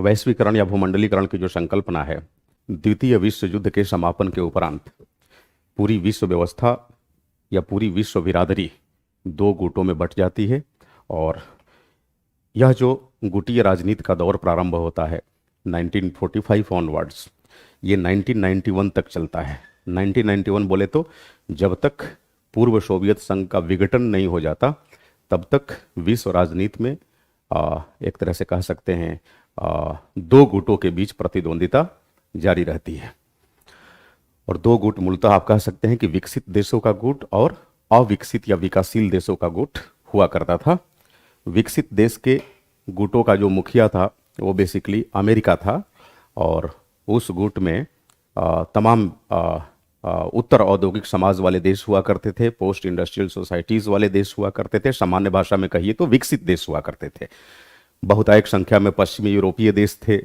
वैश्वीकरण या भूमंडलीकरण की जो संकल्पना है, द्वितीय विश्व युद्ध के समापन के उपरांत पूरी विश्व व्यवस्था या पूरी विश्व बिरादरी दो गुटों में बंट जाती है। और यह जो गुटीय राजनीति का दौर प्रारंभ होता है 1945 ऑनवर्ड्स, ये 1991 तक चलता है। 1991 बोले तो जब तक पूर्व सोवियत संघ का विघटन नहीं हो जाता तब तक विश्व राजनीति में एक तरह से कह सकते हैं दो गुटों के बीच प्रतिद्वंदिता जारी रहती है। और दो गुट मूलतः आप कह सकते हैं कि विकसित देशों का गुट और अविकसित या विकासशील देशों का गुट हुआ करता था। विकसित देश के गुटों का जो मुखिया था वो बेसिकली अमेरिका था, और उस गुट में तमाम उत्तर औद्योगिक समाज वाले देश हुआ करते थे, पोस्ट इंडस्ट्रियल सोसाइटीज़ वाले देश हुआ करते थे, सामान्य भाषा में कहिए तो विकसित देश हुआ करते थे। बहुतायत संख्या में पश्चिमी यूरोपीय देश थे,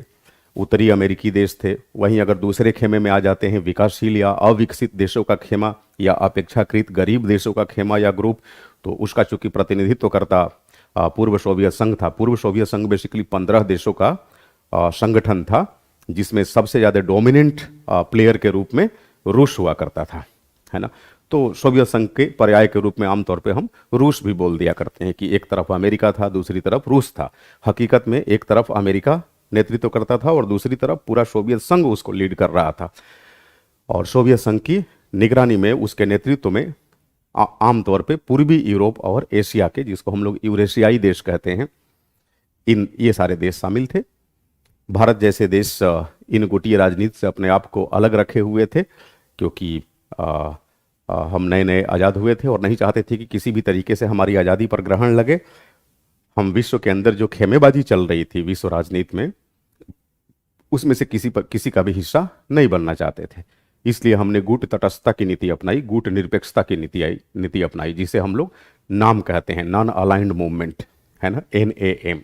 उत्तरी अमेरिकी देश थे। वहीं अगर दूसरे खेमे में आ जाते हैं विकासशील या अविकसित देशों का खेमा या अपेक्षाकृत गरीब देशों का खेमा या ग्रुप, तो उसका चूंकि प्रतिनिधित्व करता पूर्व सोवियत संघ था। पूर्व सोवियत संघ बेसिकली 15 देशों का संगठन था, जिसमें सबसे ज़्यादा डोमिनेंट प्लेयर के रूप में रूस हुआ करता था, है ना। तो सोवियत संघ के पर्याय के रूप में आमतौर पे हम रूस भी बोल दिया करते हैं कि एक तरफ अमेरिका था, दूसरी तरफ रूस था। हकीकत में एक तरफ अमेरिका नेतृत्व करता था और दूसरी तरफ पूरा सोवियत संघ उसको लीड कर रहा था। और सोवियत संघ की निगरानी में, उसके नेतृत्व में आमतौर पे पूर्वी यूरोप और एशिया के, जिसको हम लोग यूरेशियाई देश कहते हैं, ये सारे देश शामिल थे। भारत जैसे देश इन गुटीय राजनीति से अपने आप को अलग रखे हुए थे, क्योंकि हम नए नए आज़ाद हुए थे और नहीं चाहते थे कि किसी भी तरीके से हमारी आज़ादी पर ग्रहण लगे। हम विश्व के अंदर जो खेमेबाजी चल रही थी विश्व राजनीति में, उसमें से किसी का भी हिस्सा नहीं बनना चाहते थे। इसलिए हमने गुट तटस्थता की नीति अपनाई, गुट निरपेक्षता की नीति अपनाई, जिसे हम लोग नाम कहते हैं, नॉन अलाइंड मूवमेंट, है ना, NAM।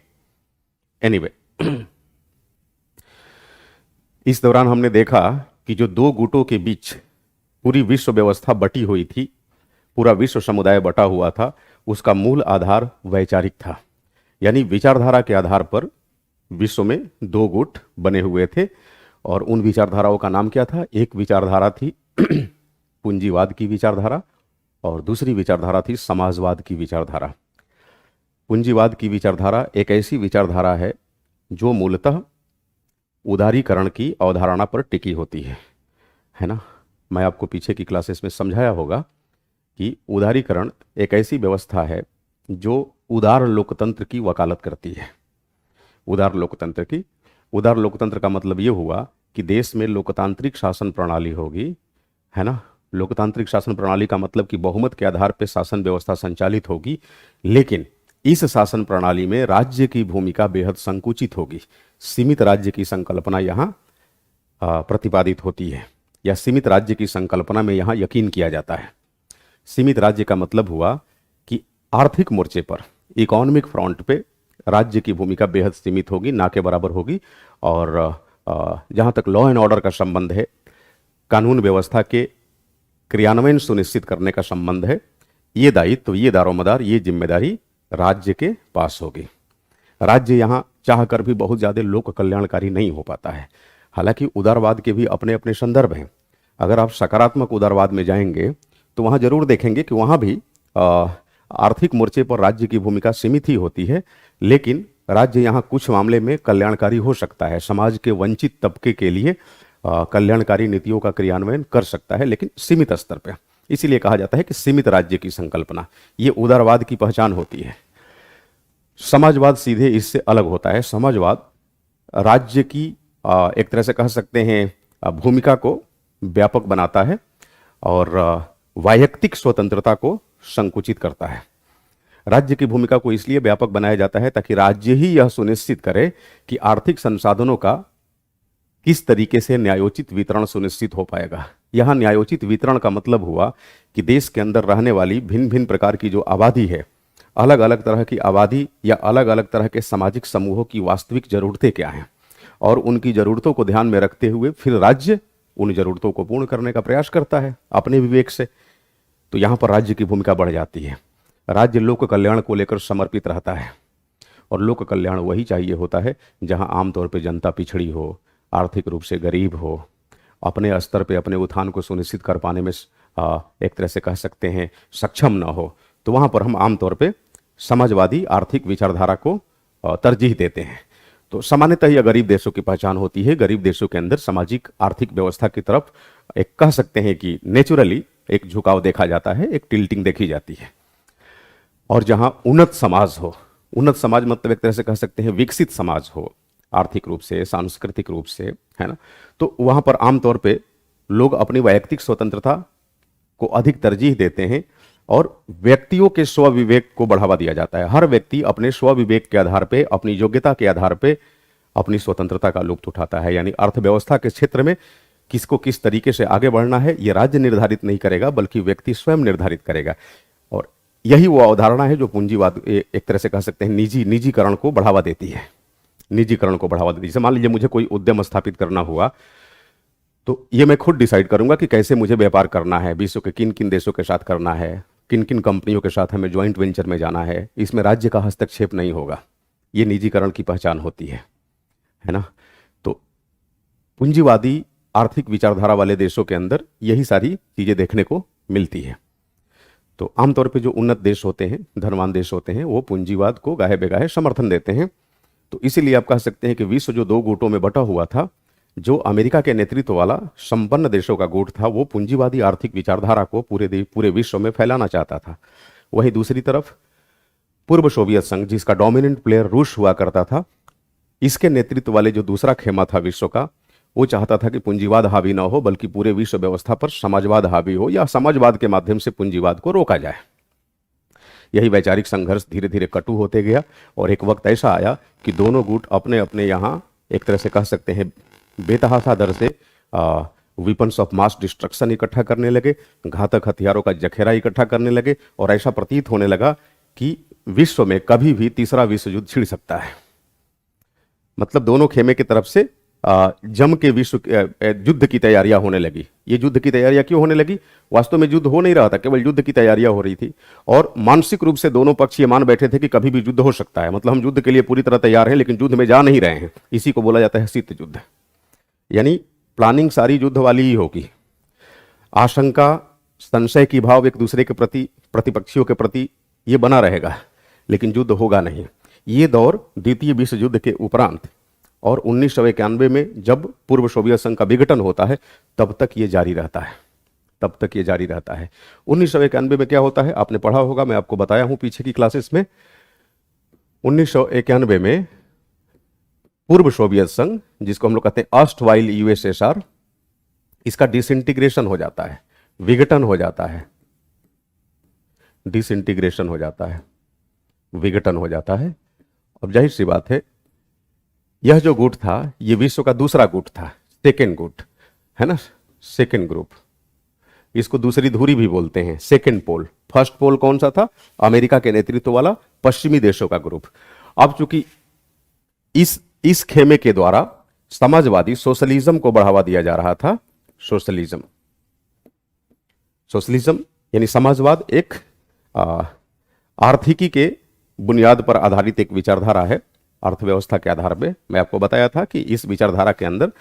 एनीवे, इस दौरान हमने देखा कि जो दो गुटों के बीच पूरी विश्व व्यवस्था बटी हुई थी, पूरा विश्व समुदाय बटा हुआ था, उसका मूल आधार वैचारिक था। यानी विचारधारा के आधार पर विश्व में दो गुट बने हुए थे। और उन विचारधाराओं का नाम क्या था? एक विचारधारा थी पूंजीवाद की विचारधारा और दूसरी विचारधारा थी समाजवाद की विचारधारा। पूंजीवाद की विचारधारा एक ऐसी विचारधारा है जो मूलतः उदारीकरण की अवधारणा पर टिकी होती है ना। मैं आपको पीछे की क्लासेस में समझाया होगा कि उदारीकरण एक ऐसी व्यवस्था है जो उदार लोकतंत्र की वकालत करती है। उदार लोकतंत्र का मतलब ये हुआ कि देश में लोकतांत्रिक शासन प्रणाली होगी, है ना। लोकतांत्रिक शासन प्रणाली का मतलब कि बहुमत के आधार पर शासन व्यवस्था संचालित होगी, लेकिन इस शासन प्रणाली में राज्य की भूमिका बेहद संकुचित होगी। सीमित राज्य की संकल्पना यहाँ प्रतिपादित होती है, या सीमित राज्य की संकल्पना में यहाँ यकीन किया जाता है। सीमित राज्य का मतलब हुआ कि आर्थिक मोर्चे पर, इकोनॉमिक फ्रंट पे राज्य की भूमिका बेहद सीमित होगी, ना के बराबर होगी। और जहाँ तक लॉ एंड ऑर्डर का संबंध है, कानून व्यवस्था के क्रियान्वयन सुनिश्चित करने का संबंध है, ये दायित्व, ये दारोमदार, ये जिम्मेदारी राज्य के पास होगी। राज्य यहाँ चाहकर भी बहुत ज़्यादा लोक कल्याणकारी नहीं हो पाता है। हालांकि उदारवाद के भी अपने अपने संदर्भ हैं। अगर आप सकारात्मक उदारवाद में जाएंगे तो वहाँ जरूर देखेंगे कि वहाँ भी आर्थिक मोर्चे पर राज्य की भूमिका सीमित ही होती है, लेकिन राज्य यहाँ कुछ मामले में कल्याणकारी हो सकता है। समाज के वंचित तबके के लिए कल्याणकारी नीतियों का क्रियान्वयन कर सकता है, लेकिन सीमित स्तर पर। इसीलिए कहा जाता है कि सीमित राज्य की संकल्पना, ये उदारवाद की पहचान होती है। समाजवाद सीधे इससे अलग होता है। समाजवाद राज्य की एक तरह से कह सकते हैं भूमिका को व्यापक बनाता है और वैयक्तिक स्वतंत्रता को संकुचित करता है। राज्य की भूमिका को इसलिए व्यापक बनाया जाता है ताकि राज्य ही यह सुनिश्चित करे कि आर्थिक संसाधनों का किस तरीके से न्यायोचित वितरण सुनिश्चित हो पाएगा। यहाँ न्यायोचित वितरण का मतलब हुआ कि देश के अंदर रहने वाली भिन्न भिन्न प्रकार की जो आबादी है, अलग अलग तरह की आबादी या अलग अलग तरह के सामाजिक समूहों की वास्तविक जरूरतें क्या हैं, और उनकी ज़रूरतों को ध्यान में रखते हुए फिर राज्य उन ज़रूरतों को पूर्ण करने का प्रयास करता है अपने विवेक से। तो यहाँ पर राज्य की भूमिका बढ़ जाती है। राज्य लोक कल्याण को लेकर समर्पित रहता है। और लोक कल्याण वही चाहिए होता है जहां आमतौर पे जनता पिछड़ी हो, आर्थिक रूप से गरीब हो, अपने स्तर पे अपने उत्थान को सुनिश्चित कर पाने में एक तरह से कह सकते हैं सक्षम ना हो। तो वहाँ पर हम आमतौर पे समाजवादी आर्थिक विचारधारा को तरजीह देते हैं। तो सामान्यतः यह गरीब देशों की पहचान होती है। गरीब देशों के अंदर सामाजिक आर्थिक व्यवस्था की तरफ एक कह सकते हैं कि नेचुरली एक झुकाव देखा जाता है, एक टिल्टिंग देखी जाती है। और जहां उन्नत समाज हो, उन्नत समाज मतलब एक तरह से कह सकते हैं विकसित समाज हो, आर्थिक रूप से, सांस्कृतिक रूप से, है ना, तो वहां पर आमतौर पे लोग अपनी वैयक्तिक स्वतंत्रता को अधिक तरजीह देते हैं और व्यक्तियों के स्व विवेक को बढ़ावा दिया जाता है। हर व्यक्ति अपने स्व विवेक के आधार पे, अपनी योग्यता के आधार पे अपनी स्वतंत्रता का लुत्फ उठाता है। यानी अर्थव्यवस्था के क्षेत्र में किसको किस तरीके से आगे बढ़ना है ये राज्य निर्धारित नहीं करेगा, बल्कि व्यक्ति स्वयं निर्धारित करेगा। और यही वो अवधारणा है जो पूंजीवाद एक तरह से कह सकते हैं निजीकरण को बढ़ावा देती है। निजीकरण को बढ़ावा देती है। जैसे मान लीजिए मुझे कोई उद्यम स्थापित करना हुआ तो ये मैं खुद डिसाइड करूंगा कि कैसे मुझे व्यापार करना है, विश्व के किन किन देशों के साथ करना है, किन किन कंपनियों के साथ हमें ज्वाइंट वेंचर में जाना है। इसमें राज्य का हस्तक्षेप नहीं होगा। ये निजीकरण की पहचान होती है ना। तो पूंजीवादी आर्थिक विचारधारा वाले देशों के अंदर यही सारी चीजें देखने को मिलती है। तो आमतौर पे जो उन्नत देश होते हैं, धनवान देश होते हैं, वो पूंजीवाद को गाहे बेगाहे समर्थन देते हैं। तो इसीलिए आप कह सकते हैं कि विश्व जो दो गुटों में बटा हुआ था, जो अमेरिका के नेतृत्व वाला संपन्न देशों का गुट था, वो पूंजीवादी आर्थिक विचारधारा को पूरे विश्व में फैलाना चाहता था। वहीं दूसरी तरफ पूर्व सोवियत संघ, जिसका डोमिनेंट प्लेयर रूस हुआ करता था, इसके नेतृत्व वाले जो दूसरा खेमा था विश्व का, वो चाहता था कि पूंजीवाद हावी ना हो, बल्कि पूरे विश्व व्यवस्था पर समाजवाद हावी हो, या समाजवाद के माध्यम से पूंजीवाद को रोका जाए। यही वैचारिक संघर्ष धीरे धीरे कटु होते गया और एक वक्त ऐसा आया कि दोनों गुट अपने अपने यहाँ एक तरह से कह सकते हैं बेतहाशा दर से वेपन्स ऑफ मास डिस्ट्रक्शन इकट्ठा करने लगे, घातक हथियारों का जखेरा इकट्ठा करने लगे, और ऐसा प्रतीत होने लगा कि विश्व में कभी भी तीसरा विश्व युद्ध छिड़ सकता है। मतलब दोनों खेमे की तरफ से जम के विश्व युद्ध की तैयारियां होने लगी। ये युद्ध की तैयारियां क्यों होने लगी? वास्तव में युद्ध हो नहीं रहा था, केवल युद्ध की तैयारियां हो रही थी, और मानसिक रूप से दोनों पक्ष ये मान बैठे थे कि कभी भी युद्ध हो सकता है। मतलब हम युद्ध के लिए पूरी तरह तैयार हैं, लेकिन युद्ध में जा नहीं रहे हैं। इसी को बोला जाता है शीत युद्ध। यानी प्लानिंग सारी युद्ध वाली ही होगी। आशंका, संशय की भाव एक दूसरे के प्रति, प्रतिपक्षियों के प्रति ये बना रहेगा, लेकिन युद्ध होगा नहीं। ये दौर द्वितीय विश्व युद्ध के उपरांत और 1991 में जब पूर्व सोवियत संघ का विघटन होता है, तब तक ये जारी रहता है। तब तक ये जारी रहता है। 1991 में क्या होता है आपने पढ़ा होगा, मैं आपको बताया हूं पीछे की क्लासेस में। 1991 में पूर्व सोवियत संघ, जिसको हम लोग कहते हैं अर्स्टवाइल यूएसएसआर, इसका डिसइंटीग्रेशन हो जाता है, विघटन हो जाता है, डिसइंटीग्रेशन हो जाता है, विघटन हो जाता है। अब जाहिर सी बात है, यह जो गुट था ये विश्व का दूसरा गुट था, सेकेंड गुट, है ना, सेकेंड ग्रुप। इसको दूसरी धुरी भी बोलते हैं, सेकेंड पोल। फर्स्ट पोल कौन सा था? अमेरिका के नेतृत्व वाला पश्चिमी देशों का ग्रुप। अब चूंकि इस खेमे के द्वारा समाजवादी सोशलिज्म को बढ़ावा दिया जा रहा था। सोशलिज्म यानी समाजवाद एक आर्थिकी के बुनियाद पर आधारित एक विचारधारा है, अर्थव्यवस्था के आधार पे। मैं आपको बताया था कि इस विचारधारा के अंदर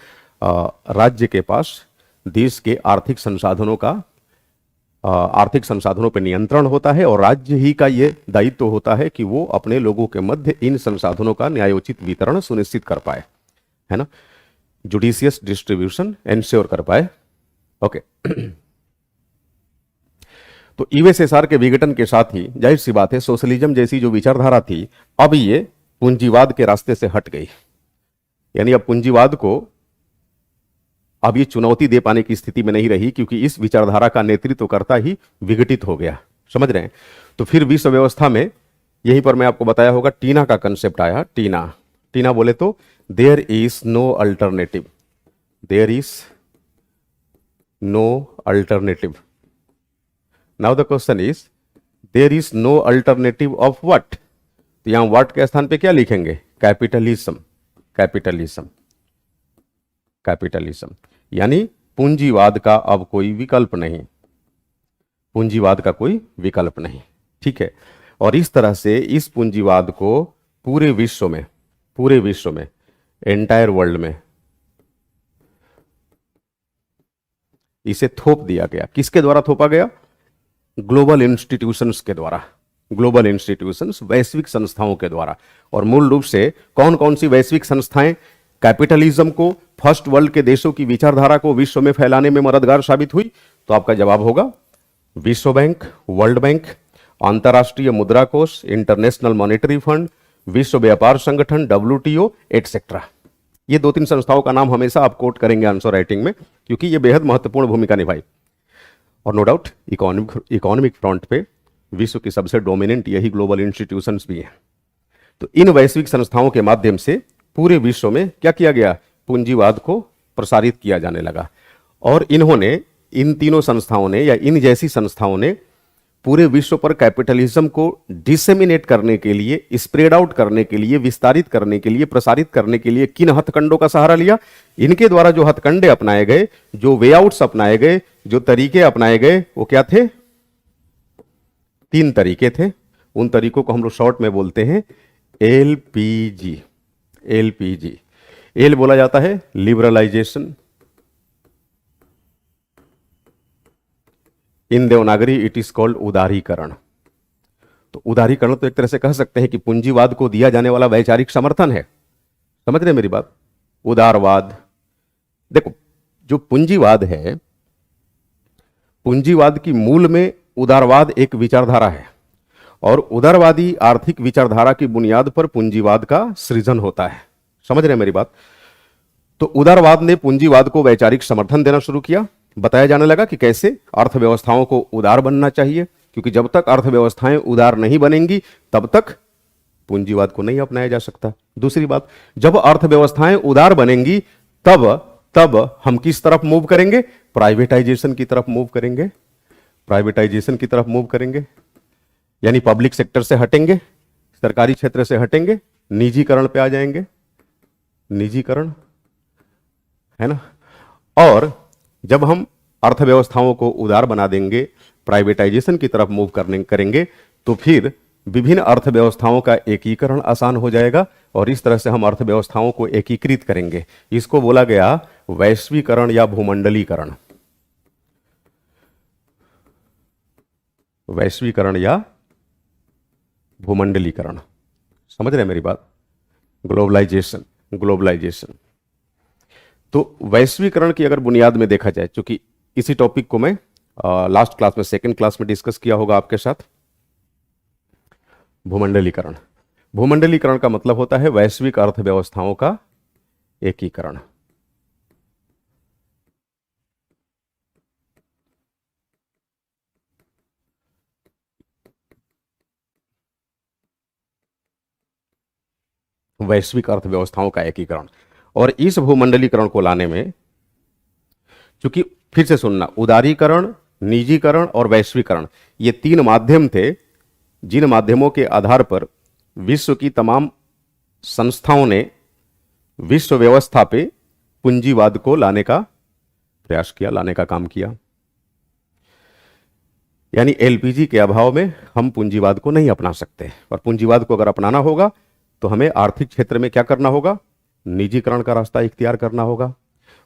राज्य के पास देश के आर्थिक संसाधनों पर नियंत्रण होता है, और राज्य ही का ये दायित्व होता है कि वो अपने लोगों के मध्य इन संसाधनों का न्यायोचित वितरण सुनिश्चित कर पाए, है ना, जुडिशियस डिस्ट्रीब्यूशन एंश्योर कर पाए। ओके। तो यूएसएसआर के विघटन के साथ ही जाहिर सी बात है सोशलिज्म जैसी जो विचारधारा थी, अब ये पूंजीवाद के रास्ते से हट गई। यानी अब पूंजीवाद को अब ये चुनौती दे पाने की स्थिति में नहीं रही, क्योंकि इस विचारधारा का नेतृत्व करता ही विघटित हो गया। समझ रहे हैं? तो फिर विश्व व्यवस्था में यहीं पर मैं आपको बताया होगा टीना का कंसेप्ट आया। टीना बोले तो there is no alternative, there is no alternative. Now the question is there is no alternative of what? तो यहां व्हाट के स्थान पे क्या लिखेंगे? कैपिटलिज्म। कैपिटलिज्म, कैपिटलिज्म यानी पूंजीवाद का अब कोई विकल्प नहीं, पूंजीवाद का कोई विकल्प नहीं। ठीक है। और इस तरह से इस पूंजीवाद को पूरे विश्व में एंटायर वर्ल्ड में इसे थोप दिया गया। किसके द्वारा थोपा गया? ग्लोबल इंस्टीट्यूशंस के द्वारा, ग्लोबल इंस्टीट्यूशंस, वैश्विक संस्थाओं के द्वारा। और मूल रूप से कौन कौन सी वैश्विक संस्थाएं कैपिटलिज्म को, फर्स्ट वर्ल्ड के देशों की विचारधारा को विश्व में फैलाने में मददगार साबित हुई? तो आपका जवाब होगा विश्व बैंक, वर्ल्ड बैंक, अंतर्राष्ट्रीय मुद्रा कोष, इंटरनेशनल मॉनेटरी फंड, विश्व व्यापार संगठन, WTO एटसेट्रा। ये 2-3 संस्थाओं का नाम हमेशा आप कोट करेंगे आंसर राइटिंग में, क्योंकि ये बेहद महत्वपूर्ण भूमिका निभाई। और नो डाउट इकोनॉमिक फ्रंट पे विश्व की सबसे डोमिनेंट यही ग्लोबल इंस्टीट्यूशंस भी हैं। तो इन वैश्विक संस्थाओं के माध्यम से पूरे विश्व में क्या किया गया? पूंजीवाद को प्रसारित किया जाने लगा। और इन्होंने, इन तीनों संस्थाओं ने या इन जैसी संस्थाओं ने पूरे विश्व पर कैपिटलिज्म को डिसेमिनेट करने के लिए, स्प्रेड आउट करने के लिए, विस्तारित करने के लिए, प्रसारित करने के लिए किन हथकंडों का सहारा लिया? इनके द्वारा जो हथकंडे अपनाए गए, जो वेआउट्स अपनाए गए, जो तरीके अपनाए गए, वो क्या थे? 3 तरीके थे। उन तरीकों को हम लोग शॉर्ट में बोलते हैं LPG। LPG, एल बोला जाता है liberalisation, in Devanagari it is called उदारीकरण। तो उदारीकरण तो एक तरह से कह सकते हैं कि पूंजीवाद को दिया जाने वाला वैचारिक समर्थन है। समझ रहे हैं मेरी बात? उदारवाद, देखो जो पूंजीवाद है, पूंजीवाद की मूल में उदारवाद एक विचारधारा है, और उदारवादी आर्थिक विचारधारा की बुनियाद पर पूंजीवाद का सृजन होता है। समझ रहे हैं मेरी बात? तो उदारवाद ने पूंजीवाद को वैचारिक समर्थन देना शुरू किया। बताया जाने लगा कि कैसे अर्थव्यवस्थाओं को उदार बनना चाहिए, क्योंकि जब तक अर्थव्यवस्थाएं उदार नहीं बनेंगी तब तक पूंजीवाद को नहीं अपनाया जा सकता। दूसरी बात, जब अर्थव्यवस्थाएं उदार बनेंगी तब हम किस तरफ मूव करेंगे? प्राइवेटाइजेशन की तरफ मूव करेंगे। प्राइवेटाइजेशन की तरफ मूव करेंगे, यानी पब्लिक सेक्टर से हटेंगे, सरकारी क्षेत्र से हटेंगे, निजीकरण पे आ जाएंगे। निजीकरण है ना? और जब हम अर्थव्यवस्थाओं को उदार बना देंगे, प्राइवेटाइजेशन की तरफ मूव करेंगे, तो फिर विभिन्न अर्थव्यवस्थाओं का एकीकरण आसान हो जाएगा, और इस तरह से हम अर्थव्यवस्थाओं को एकीकृत करेंगे। इसको बोला गया वैश्वीकरण या भूमंडलीकरण। वैश्वीकरण या भूमंडलीकरण, समझ रहे हैं मेरी बात? Globalisation, globalisation. तो वैश्वीकरण की अगर बुनियाद में देखा जाए, क्योंकि इसी टॉपिक को मैं लास्ट क्लास में, सेकंड क्लास में डिस्कस किया होगा आपके साथ। भूमंडलीकरण, भूमंडलीकरण का मतलब होता है वैश्विक अर्थव्यवस्थाओं का एकीकरण। वैश्विक अर्थव्यवस्थाओं का एकीकरण। और इस भूमंडलीकरण को लाने में, क्योंकि फिर से सुनना, उदारीकरण, निजीकरण और वैश्वीकरण, ये 3 माध्यम थे जिन माध्यमों के आधार पर विश्व की तमाम संस्थाओं ने विश्व व्यवस्था पे पूंजीवाद को लाने का प्रयास किया, लाने का काम किया। यानी LPG के अभाव में हम पूंजीवाद को नहीं अपना सकते, और पूंजीवाद को अगर अपनाना होगा तो हमें आर्थिक क्षेत्र में क्या करना होगा? निजीकरण का रास्ता इख्तियार करना होगा,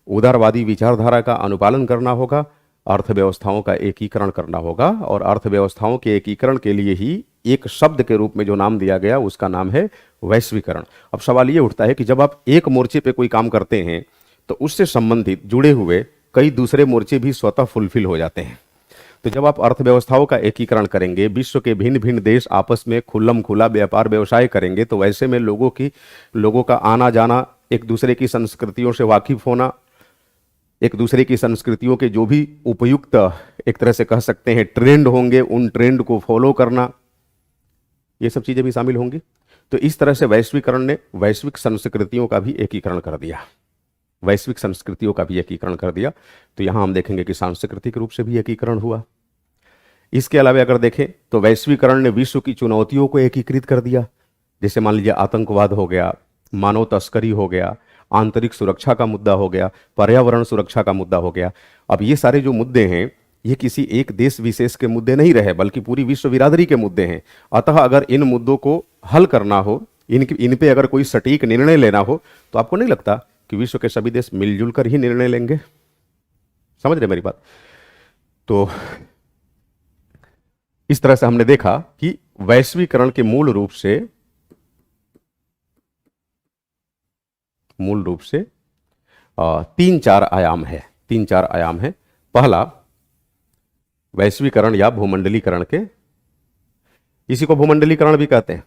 उदारवादी विचारधारा का अनुपालन करना होगा, अर्थव्यवस्थाओं का एकीकरण करना होगा। और अर्थव्यवस्थाओं के एकीकरण के लिए ही एक शब्द के रूप में जो नाम दिया गया उसका नाम है वैश्वीकरण। अब सवाल ये उठता है कि जब आप एक मोर्चे पे कोई काम करते हैं तो उससे संबंधित जुड़े हुए कई दूसरे मोर्चे भी स्वतः फुलफिल हो जाते हैं। तो जब आप अर्थव्यवस्थाओं का एकीकरण करेंगे, विश्व के भिन्न भिन्न देश आपस में खुल्लम खुला व्यापार व्यवसाय करेंगे, तो वैसे में लोगों का आना जाना, एक दूसरे की संस्कृतियों से वाकिफ होना, एक दूसरे की संस्कृतियों के जो भी उपयुक्त, एक तरह से कह सकते हैं, ट्रेंड होंगे, उन ट्रेंड को फॉलो करना, ये सब चीजें भी शामिल होंगी। तो इस तरह से वैश्वीकरण ने वैश्विक संस्कृतियों का भी एकीकरण कर दिया, वैश्विक संस्कृतियों का भी एकीकरण कर दिया। तो यहां हम देखेंगे कि सांस्कृतिक रूप से भी एकीकरण हुआ। इसके अलावा अगर देखें तो वैश्वीकरण ने विश्व की चुनौतियों को एकीकृत कर दिया। जैसे मान लीजिए आतंकवाद हो गया, मानव तस्करी हो गया, आंतरिक सुरक्षा का मुद्दा हो गया, पर्यावरण सुरक्षा का मुद्दा हो गया। अब ये सारे जो मुद्दे हैं ये किसी एक देश विशेष के मुद्दे नहीं रहे, बल्कि पूरी विश्व बिरादरी के मुद्दे हैं। अतः अगर इन मुद्दों को हल करना हो, इन पे अगर कोई सटीक निर्णय लेना हो तो आपको नहीं लगता कि विश्व के सभी देश मिलजुल कर ही निर्णय लेंगे? समझ रहे मेरी बात? तो इस तरह से हमने देखा कि वैश्वीकरण के मूल रूप से तीन चार आयाम है। पहला, वैश्वीकरण या भूमंडलीकरण के, इसी को भूमंडलीकरण भी कहते हैं,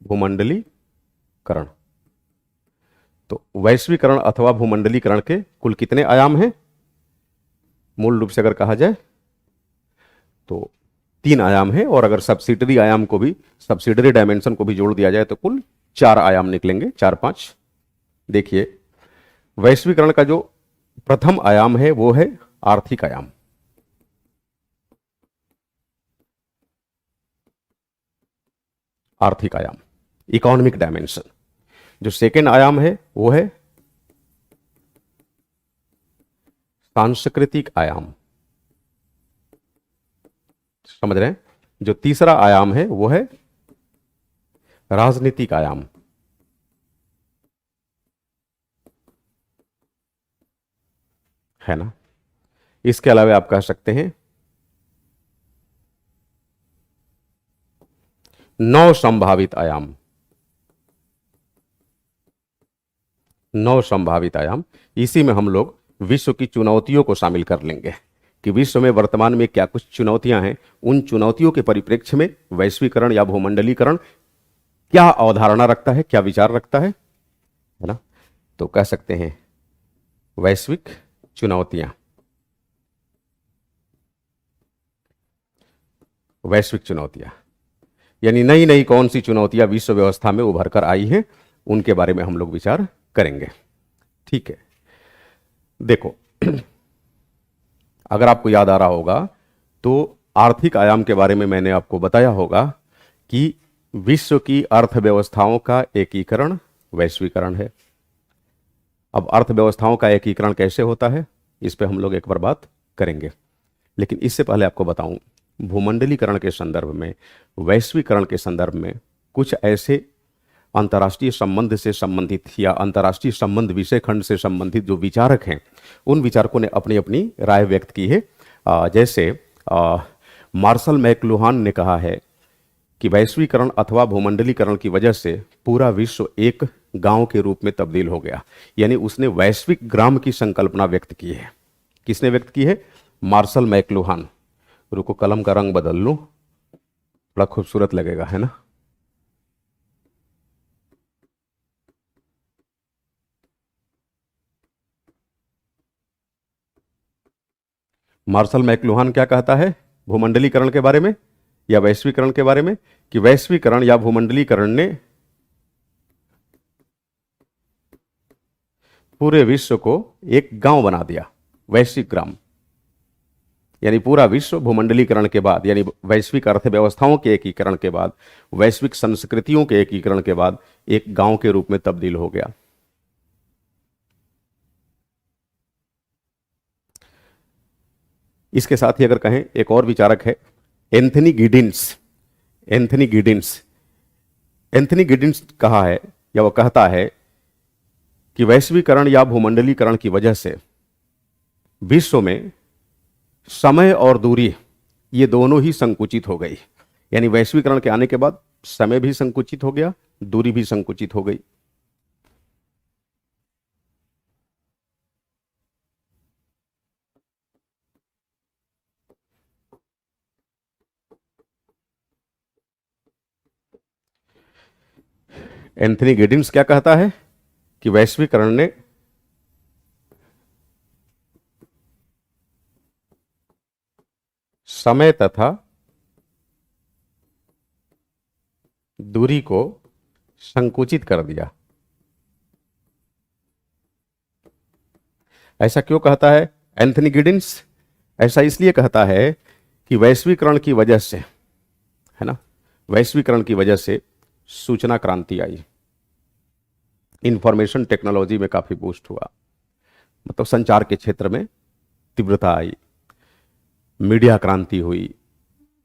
भूमंडलीकरण। तो वैश्वीकरण अथवा भूमंडलीकरण के कुल कितने आयाम हैं? मूल रूप से अगर कहा जाए तो तीन आयाम है, और अगर सब्सिडरी डायमेंशन को भी जोड़ दिया जाए तो कुल 4 आयाम निकलेंगे, 4-5। देखिए, वैश्वीकरण का जो प्रथम आयाम है वो है आर्थिक आयाम। Economic dimension. जो सेकेंड आयाम है वो है सांस्कृतिक आयाम। समझ रहे हैं? जो तीसरा आयाम है वो है राजनीतिक आयाम। है ना? इसके अलावा आप कह सकते हैं 9 संभावित आयाम। इसी में हम लोग विश्व की चुनौतियों को शामिल कर लेंगे कि विश्व में वर्तमान में क्या कुछ चुनौतियां हैं, उन चुनौतियों के परिप्रेक्ष्य में वैश्वीकरण या भूमंडलीकरण क्या अवधारणा रखता है, क्या विचार रखता है ना? तो कह सकते हैं वैश्विक चुनौतियां, यानी नई नई कौन सी चुनौतियां विश्व व्यवस्था में उभर कर आई हैं, उनके बारे में हम लोग विचार करेंगे। ठीक है, देखो अगर आपको याद आ रहा होगा तो आर्थिक आयाम के बारे में मैंने आपको बताया होगा कि विश्व की अर्थव्यवस्थाओं का एकीकरण वैश्वीकरण है। अब अर्थव्यवस्थाओं का एकीकरण कैसे होता है, इस पे हम लोग एक बार बात करेंगे, लेकिन इससे पहले आपको बताऊं, भूमंडलीकरण के संदर्भ में, वैश्वीकरण के संदर्भ में कुछ ऐसे अंतर्राष्ट्रीय संबंध से संबंधित या अंतर्राष्ट्रीय संबंध विषय खंड से संबंधित जो विचारक हैं, उन विचारकों ने अपनी अपनी राय व्यक्त की है। जैसे मार्शल मैकलुहान ने कहा है कि वैश्वीकरण अथवा भूमंडलीकरण की वजह से पूरा विश्व एक गांव के रूप में तब्दील हो गया। यानी उसने वैश्विक ग्राम की संकल्पना व्यक्त की है। किसने व्यक्त की है? Marshall McLuhan. रुको कलम का रंग बदल लूं, बड़ा खूबसूरत लगेगा, है ना? मार्शल मैकलुहान क्या कहता है भूमंडलीकरण के बारे में या वैश्वीकरण के बारे में? कि वैश्वीकरण या भूमंडलीकरण ने पूरे विश्व को एक गांव बना दिया, वैश्विक ग्राम। यानी पूरा विश्व भूमंडलीकरण के बाद, यानी वैश्विक अर्थव्यवस्थाओं के एकीकरण के बाद, वैश्विक संस्कृतियों के एकीकरण के बाद एक गांव के रूप में तब्दील हो गया। इसके साथ ही अगर कहें, एक और विचारक है एंथनी गिडिंस कहा है या वह कहता है कि वैश्वीकरण या भूमंडलीकरण की वजह से विश्व में समय और दूरी ये दोनों ही संकुचित हो गई। यानी वैश्वीकरण के आने के बाद समय भी संकुचित हो गया, दूरी भी संकुचित हो गई। एंथनी गिडिंस क्या कहता है कि वैश्वीकरण ने समय तथा दूरी को संकुचित कर दिया। ऐसा क्यों कहता है एंथनी गिडिंस? ऐसा इसलिए कहता है कि वैश्वीकरण की वजह से, है ना, वैश्वीकरण की वजह से सूचना क्रांति आई, इंफॉर्मेशन टेक्नोलॉजी में काफी बूस्ट हुआ, मतलब संचार के क्षेत्र में तीव्रता आई, मीडिया क्रांति हुई,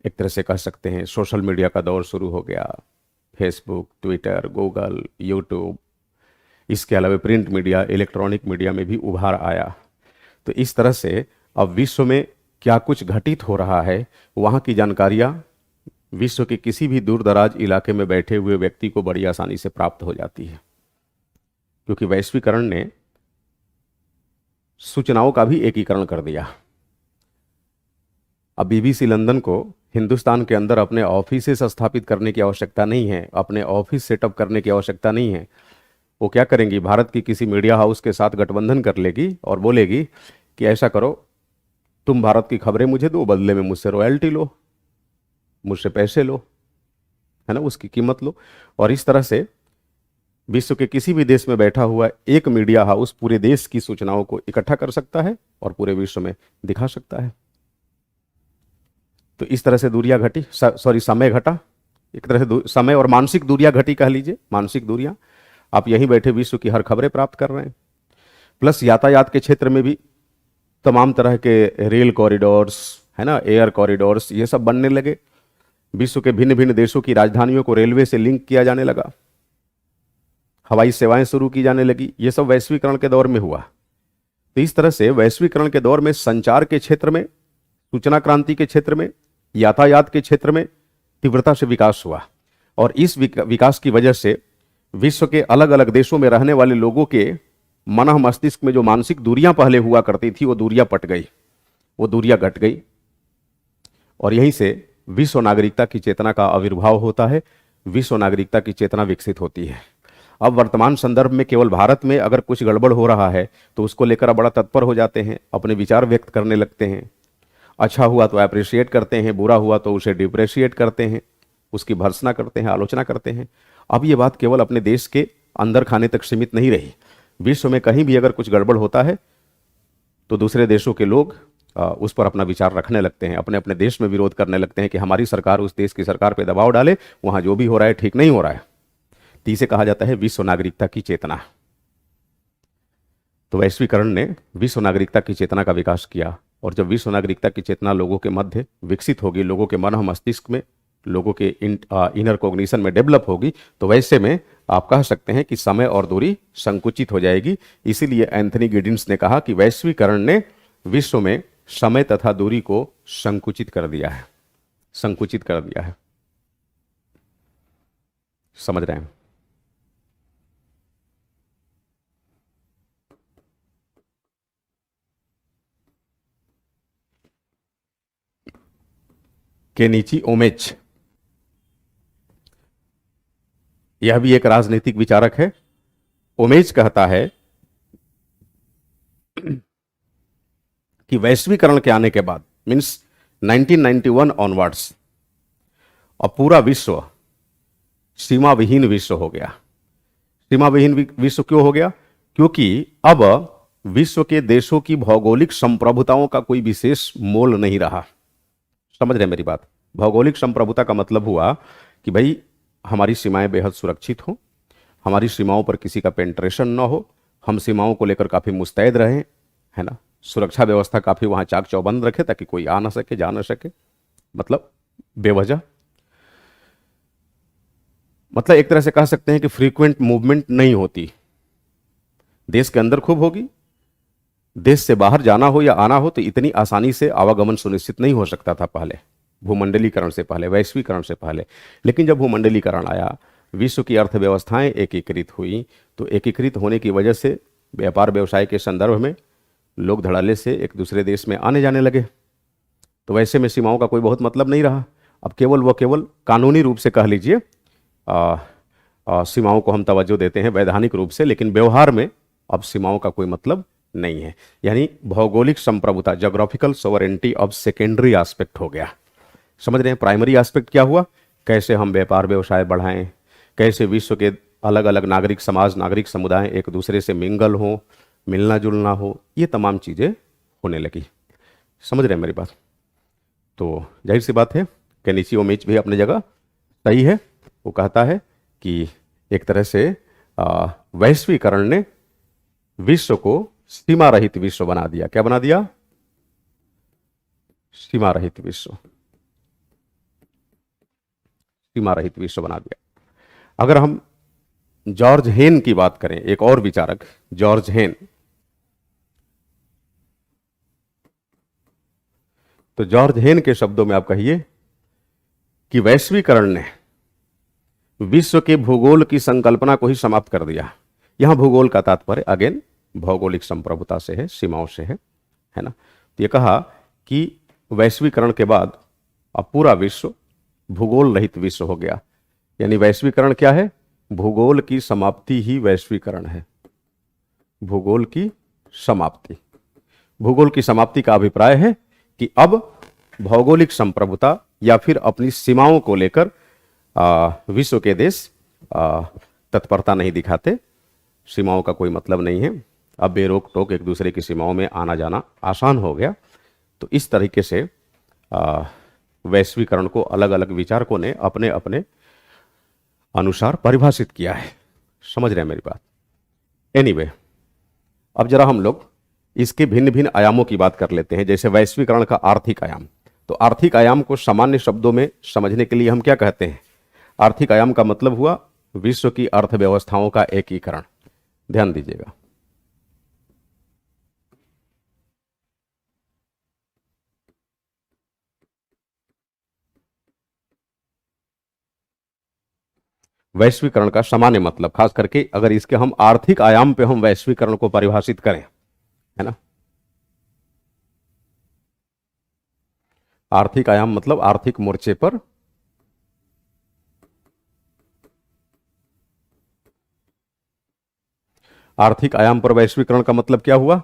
एक तरह से कह सकते हैं सोशल मीडिया का दौर शुरू हो गया, फेसबुक, ट्विटर, गूगल, यूट्यूब, इसके अलावा प्रिंट मीडिया, इलेक्ट्रॉनिक मीडिया में भी उभार आया। तो इस तरह से अब विश्व में क्या कुछ घटित हो रहा है, वहाँ की जानकारियाँ विश्व के किसी भी दूर दराज इलाके में बैठे हुए व्यक्ति को बड़ी आसानी से प्राप्त हो जाती है, क्योंकि वैश्वीकरण ने सूचनाओं का भी एकीकरण कर दिया। अब बीबीसी लंदन को हिंदुस्तान के अंदर अपने ऑफिसेस स्थापित करने की आवश्यकता नहीं है, अपने ऑफिस सेटअप करने की आवश्यकता नहीं है। वो क्या करेंगी, भारत की किसी मीडिया हाउस के साथ गठबंधन कर लेगी और बोलेगी कि ऐसा करो, तुम भारत की खबरें मुझे दो, बदले में मुझसे रॉयल्टी लो, मुझसे पैसे लो, है ना, उसकी कीमत लो। और इस तरह से विश्व के किसी भी देश में बैठा हुआ एक मीडिया हाउस पूरे देश की सूचनाओं को इकट्ठा कर सकता है और पूरे विश्व में दिखा सकता है। तो इस तरह से दूरियां घटी, समय घटा, एक तरह से समय और मानसिक दूरियां घटी, कह लीजिए मानसिक दूरियां। आप यहीं बैठे विश्व की हर खबरें प्राप्त कर रहे हैं। प्लस यातायात के क्षेत्र में भी तमाम तरह के रेल कॉरिडोर्स, है ना, एयर कॉरिडोर्स, ये सब बनने लगे। विश्व के भिन्न भिन्न देशों की राजधानियों को रेलवे से लिंक किया जाने लगा, हवाई सेवाएं शुरू की जाने लगी। ये सब वैश्वीकरण के दौर में हुआ। तो इस तरह से वैश्वीकरण के दौर में संचार के क्षेत्र में, सूचना क्रांति के क्षेत्र में, यातायात के क्षेत्र में तीव्रता से विकास हुआ। और इस विकास की वजह से विश्व के अलग अलग देशों में रहने वाले लोगों के मन मस्तिष्क में जो मानसिक दूरियां पहले हुआ करती थी, वो दूरियां पट गई, वो दूरियां घट गई। और यहीं से विश्व नागरिकता की चेतना का आविर्भाव होता है, विश्व नागरिकता की चेतना विकसित होती है। अब वर्तमान संदर्भ में केवल भारत में अगर कुछ गड़बड़ हो रहा है तो उसको लेकर बड़ा तत्पर हो जाते हैं, अपने विचार व्यक्त करने लगते हैं। अच्छा हुआ तो अप्रिशिएट करते हैं, बुरा हुआ तो उसे डिप्रेशिएट करते हैं, उसकी भर्त्सना करते हैं, आलोचना करते हैं। अब ये बात केवल अपने देश के अंदर खाने तक सीमित नहीं रही। विश्व में कहीं भी अगर कुछ गड़बड़ होता है तो दूसरे देशों के लोग उस पर अपना विचार रखने लगते हैं, अपने अपने देश में विरोध करने लगते हैं कि हमारी सरकार उस देश की सरकार पर दबाव डाले, वहां जो भी हो रहा है ठीक नहीं हो रहा है। तो इसे कहा जाता है विश्व नागरिकता की चेतना। तो वैश्वीकरण ने विश्व नागरिकता की चेतना का विकास किया। और जब विश्व नागरिकता की चेतना लोगों के मध्य विकसित होगी, लोगों के मन मस्तिष्क में, लोगों के इनर कॉग्निशन में डेवलप होगी, तो वैसे में आप कह सकते हैं कि समय और दूरी संकुचित हो जाएगी। इसीलिए एंथनी गिडिन्स ने कहा कि वैश्वीकरण ने विश्व में समय तथा दूरी को संकुचित कर दिया है, संकुचित कर दिया है। समझ रहे हैं? केनिची ओमेच, यह भी एक राजनीतिक विचारक है। ओमेच कहता है कि वैश्वीकरण के आने के बाद, मीन्स 1991 ऑनवर्ड्स, अब पूरा विश्व सीमा विहीन विश्व हो गया। सीमा विहीन विश्व क्यों हो गया? क्योंकि अब विश्व के देशों की भौगोलिक संप्रभुताओं का कोई विशेष मोल नहीं रहा। समझ रहे मेरी बात? भौगोलिक संप्रभुता का मतलब हुआ कि भाई हमारी सीमाएं बेहद सुरक्षित हों, हमारी सीमाओं पर किसी का पेंट्रेशन ना हो, हम सीमाओं को लेकर काफी मुस्तैद रहें, है ना, सुरक्षा व्यवस्था काफी वहां चाक चौबंद रखे ताकि कोई आ ना सके, जा ना सके, मतलब बेवजह। मतलब एक तरह से कह सकते हैं कि फ्रीक्वेंट मूवमेंट नहीं होती। देश के अंदर खूब होगी, देश से बाहर जाना हो या आना हो तो इतनी आसानी से आवागमन सुनिश्चित नहीं हो सकता था पहले, भूमंडलीकरण से पहले, वैश्वीकरण से पहले। लेकिन जब भूमंडलीकरण आया, विश्व की अर्थव्यवस्थाएं एकीकृत हुई, तो एकीकृत होने की वजह से व्यापार व्यवसाय के संदर्भ में लोग धड़ल्ले से एक दूसरे देश में आने जाने लगे। तो वैसे में सीमाओं का कोई बहुत मतलब नहीं रहा। अब केवल कानूनी रूप से कह लीजिए सीमाओं को हम तवज्जो देते हैं वैधानिक रूप से, लेकिन व्यवहार में अब सीमाओं का कोई मतलब नहीं है। यानी भौगोलिक संप्रभुता, जोग्राफिकल सोवरेंटी अब सेकेंडरी एस्पेक्ट हो गया। समझ रहे हैं? प्राइमरी एस्पेक्ट क्या हुआ? कैसे हम व्यापार व्यवसाय बढ़ाएं, कैसे विश्व के अलग अलग नागरिक समाज, नागरिक समुदाय एक दूसरे से मिंगल हो, मिलना जुलना हो, ये तमाम चीज़ें होने लगी। समझ रहे हैं मेरी बात? तो जाहिर सी बात है केनिची ओमेच भी अपनी जगह सही है। वो कहता है कि एक तरह से वैश्वीकरण ने विश्व को सीमा रहित विश्व बना दिया। क्या बना दिया? सीमा रहित विश्व, सीमा रहित विश्व बना दिया। अगर हम जॉर्ज हेन की बात करें, एक और विचारक जॉर्ज हेन, तो जॉर्ज हेन के शब्दों में आप कहिए कि वैश्वीकरण ने विश्व के भूगोल की संकल्पना को ही समाप्त कर दिया। यहां भूगोल का तात्पर्य अगेन भौगोलिक संप्रभुता से है, सीमाओं से है ना। तो ये कहा कि वैश्वीकरण के बाद अब पूरा विश्व भूगोल रहित विश्व हो गया। यानी वैश्वीकरण क्या है? भूगोल की समाप्ति ही वैश्वीकरण है। भूगोल की समाप्ति। भूगोल की समाप्ति का अभिप्राय है कि अब भौगोलिक संप्रभुता या फिर अपनी सीमाओं को लेकर विश्व के देश तत्परता नहीं दिखाते। सीमाओं का कोई मतलब नहीं है। अब बेरोक टोक एक दूसरे की सीमाओं में आना जाना आसान हो गया। तो इस तरीके से वैश्वीकरण को अलग अलग विचारकों ने अपने अपने अनुसार परिभाषित किया है। समझ रहे हैं मेरी बात? एनीवे, अब जरा हम लोग इसके भिन्न भिन्न आयामों की बात कर लेते हैं। जैसे वैश्वीकरण का आर्थिक आयाम, तो आर्थिक आयाम को सामान्य शब्दों में समझने के लिए हम क्या कहते हैं? आर्थिक आयाम का मतलब हुआ विश्व की अर्थव्यवस्थाओं का एकीकरण। ध्यान दीजिएगा। वैश्वीकरण का सामान्य मतलब, खास करके अगर इसके हम आर्थिक आयाम पे हम वैश्वीकरण को परिभाषित करें, है ना। आर्थिक आयाम मतलब आर्थिक मोर्चे पर आर्थिक आयाम पर वैश्वीकरण का मतलब क्या हुआ?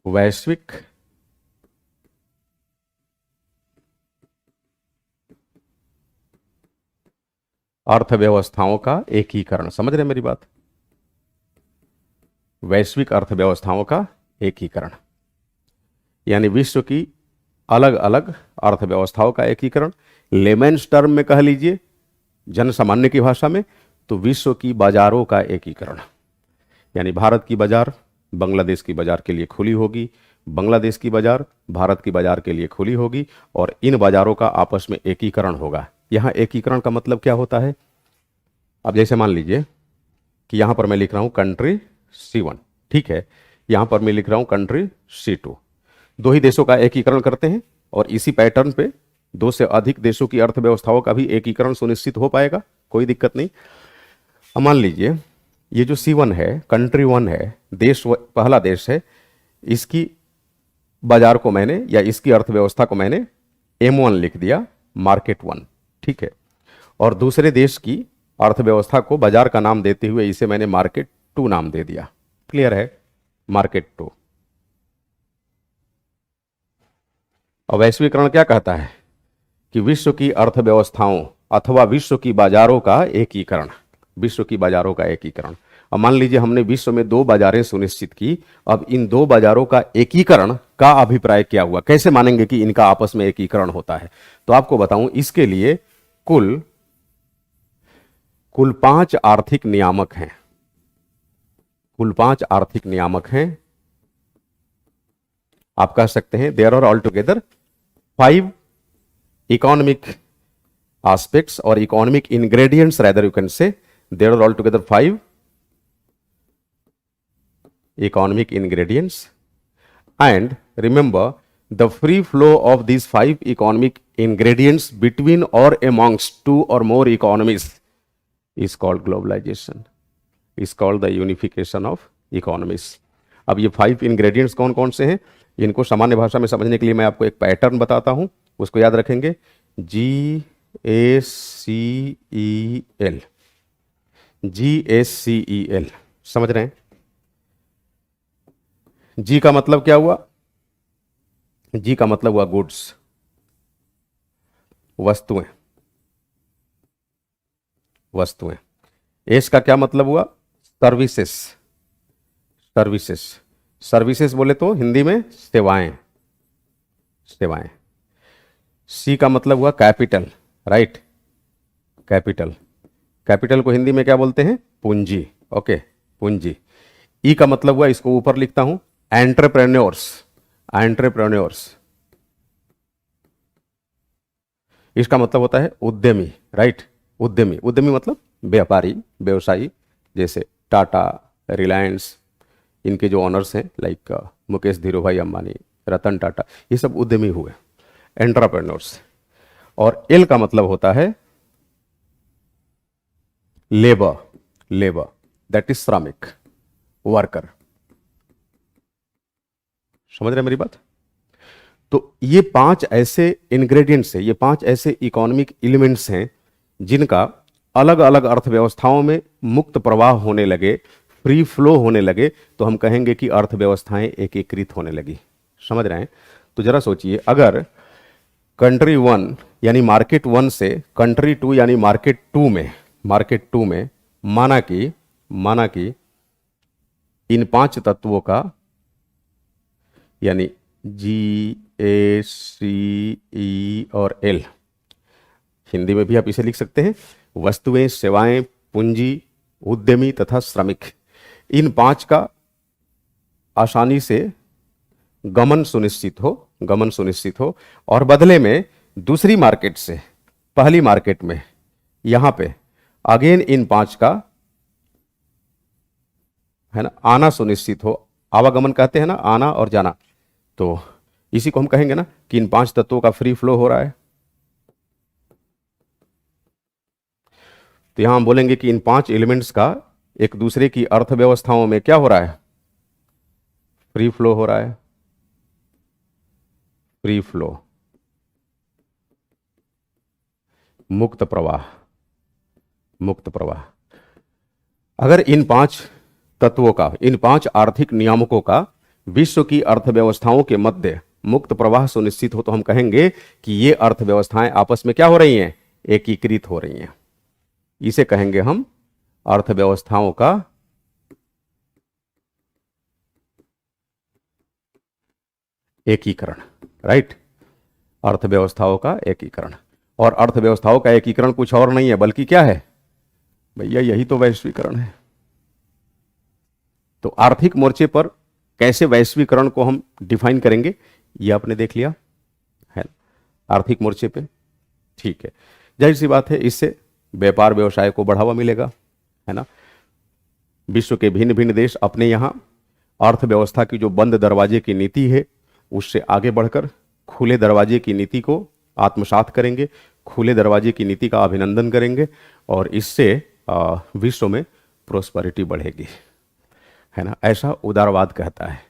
वैश्विक अर्थव्यवस्थाओं का एकीकरण। समझ रहे हैं मेरी बात? वैश्विक अर्थव्यवस्थाओं का एकीकरण यानी विश्व की अलग अलग अर्थव्यवस्थाओं का एकीकरण। लेमैन्स टर्म में कह लीजिए, जन सामान्य की भाषा में, तो विश्व की बाजारों का एकीकरण। यानी भारत की बाजार बांग्लादेश की बाजार के लिए खुली होगी, बांग्लादेश की बाजार भारत की बाजार के लिए खुली होगी, और इन बाजारों का आपस में एकीकरण होगा। यहां एकीकरण का मतलब क्या होता है? अब जैसे मान लीजिए कि यहां पर मैं लिख रहा हूं कंट्री C1, ठीक है, यहां पर मैं लिख रहा हूं कंट्री C2। दो ही देशों का एकीकरण करते हैं और इसी पैटर्न पे दो से अधिक देशों की अर्थव्यवस्थाओं का भी एकीकरण सुनिश्चित हो पाएगा, कोई दिक्कत नहीं। अब मान लीजिए ये जो C1 है, कंट्री 1 है, देश पहला देश है, इसकी बाजार को मैंने या इसकी अर्थव्यवस्था को मैंने M1 लिख दिया, मार्केट 1, ठीक है। और दूसरे देश की अर्थव्यवस्था को बाजार का नाम देते हुए इसे मैंने मार्केट 2 नाम दे दिया। क्लियर है? मार्केट 2। और वैश्वीकरण क्या कहता है कि विश्व की अर्थव्यवस्थाओं अथवा विश्व की बाजारों का एकीकरण। विश्व की बाजारों का एकीकरण। अब मान लीजिए हमने विश्व में दो बाजारें सुनिश्चित की, अब इन दो बाजारों का एकीकरण का अभिप्राय क्या हुआ? कैसे मानेंगे कि इनका आपस में एकीकरण होता है? तो आपको बताऊं, इसके लिए कुल 5 आर्थिक नियामक हैं। कुल 5 आर्थिक नियामक हैं। आप कह सकते हैं there are altogether 5 economic aspects or economic ingredients, rather you can say there are altogether 5 economic ingredients, and remember the free flow of these 5 economic ingredients between or amongst 2 or more economies is called globalization, is called the unification of economies. अब ये 5 ingredients कौन कौन से हैं? इनको सामान्य भाषा में समझने के लिए मैं आपको एक पैटर्न बताता हूं, उसको याद रखेंगे। GACEL, GACEL, समझ रहे हैं? G का मतलब क्या हुआ? G का मतलब हुआ गुड्स, वस्तुएं, वस्तुएं। S का क्या मतलब हुआ? सर्विसेस, सर्विसेस, सर्विसेस बोले तो हिंदी में सेवाएं, सेवाएं। C का मतलब हुआ कैपिटल, राइट, कैपिटल। कैपिटल को हिंदी में क्या बोलते हैं? पूंजी, ओके, पूंजी। E का मतलब हुआ, इसको ऊपर लिखता हूं, एंटरप्रेन्योर्स, एंटरप्रेन्योर्स। इसका मतलब होता है उद्यमी, राइट। उद्यमी, उद्यमी मतलब व्यापारी, व्यवसायी, जैसे टाटा, रिलायंस, इनके जो ऑनर्स हैं लाइक मुकेश धीरूभाई अंबानी, रतन टाटा, ये सब उद्यमी हुए, एंटरप्रेन्योर्स। और एल का मतलब होता है लेबर, लेबर दैट इज श्रमिक, वर्कर। समझ रहे हैं मेरी बात? तो ये 5 ऐसे इंग्रेडिएंट्स हैं, ये 5 ऐसे इकोनॉमिक एलिमेंट्स हैं जिनका अलग अलग अर्थव्यवस्थाओं में मुक्त प्रवाह होने लगे, फ्री फ्लो होने लगे, तो हम कहेंगे कि अर्थव्यवस्थाएं एकीकृत होने लगी। समझ रहे हैं? तो जरा सोचिए, अगर कंट्री 1 यानी मार्केट 1 से कंट्री 2 यानी मार्केट 2 में माना कि इन 5 तत्वों का यानी GACE और L, हिंदी में भी आप इसे लिख सकते हैं, वस्तुएं, सेवाएं, पूंजी, उद्यमी तथा श्रमिक, इन 5 का आसानी से गमन सुनिश्चित हो और बदले में दूसरी मार्केट से पहली मार्केट में यहां पे अगेन इन 5 का है ना आना सुनिश्चित हो। आवागमन कहते हैं ना, आना और जाना, तो इसी को हम कहेंगे ना कि इन 5 तत्वों का फ्री फ्लो हो रहा है। तो यहां हम बोलेंगे कि इन 5 एलिमेंट्स का एक दूसरे की अर्थव्यवस्थाओं में क्या हो रहा है? फ्री फ्लो हो रहा है, फ्री फ्लो, मुक्त प्रवाह, मुक्त प्रवाह। अगर इन 5 तत्वों का, इन 5 आर्थिक नियामकों का विश्व की अर्थव्यवस्थाओं के मध्य मुक्त प्रवाह सुनिश्चित हो, तो हम कहेंगे कि ये अर्थव्यवस्थाएं आपस में क्या हो रही हैं? एकीकृत हो रही हैं। इसे कहेंगे हम अर्थव्यवस्थाओं का एकीकरण, राइट। अर्थव्यवस्थाओं का एकीकरण। और अर्थव्यवस्थाओं का एकीकरण कुछ और नहीं है बल्कि क्या है भैया? यही तो वैश्वीकरण है। तो आर्थिक मोर्चे पर कैसे वैश्वीकरण को हम डिफाइन करेंगे, ये आपने देख लिया है आर्थिक मोर्चे पे, ठीक है। जाहिर सी बात है, इससे व्यापार व्यवसाय को बढ़ावा मिलेगा, है ना। विश्व के भिन्न भिन्न देश अपने यहां अर्थव्यवस्था की जो बंद दरवाजे की नीति है उससे आगे बढ़कर खुले दरवाजे की नीति को आत्मसात करेंगे, खुले दरवाजे की नीति का अभिनंदन करेंगे, और इससे विश्व में प्रोस्पेरिटी बढ़ेगी, है ना। ऐसा उदारवाद कहता है,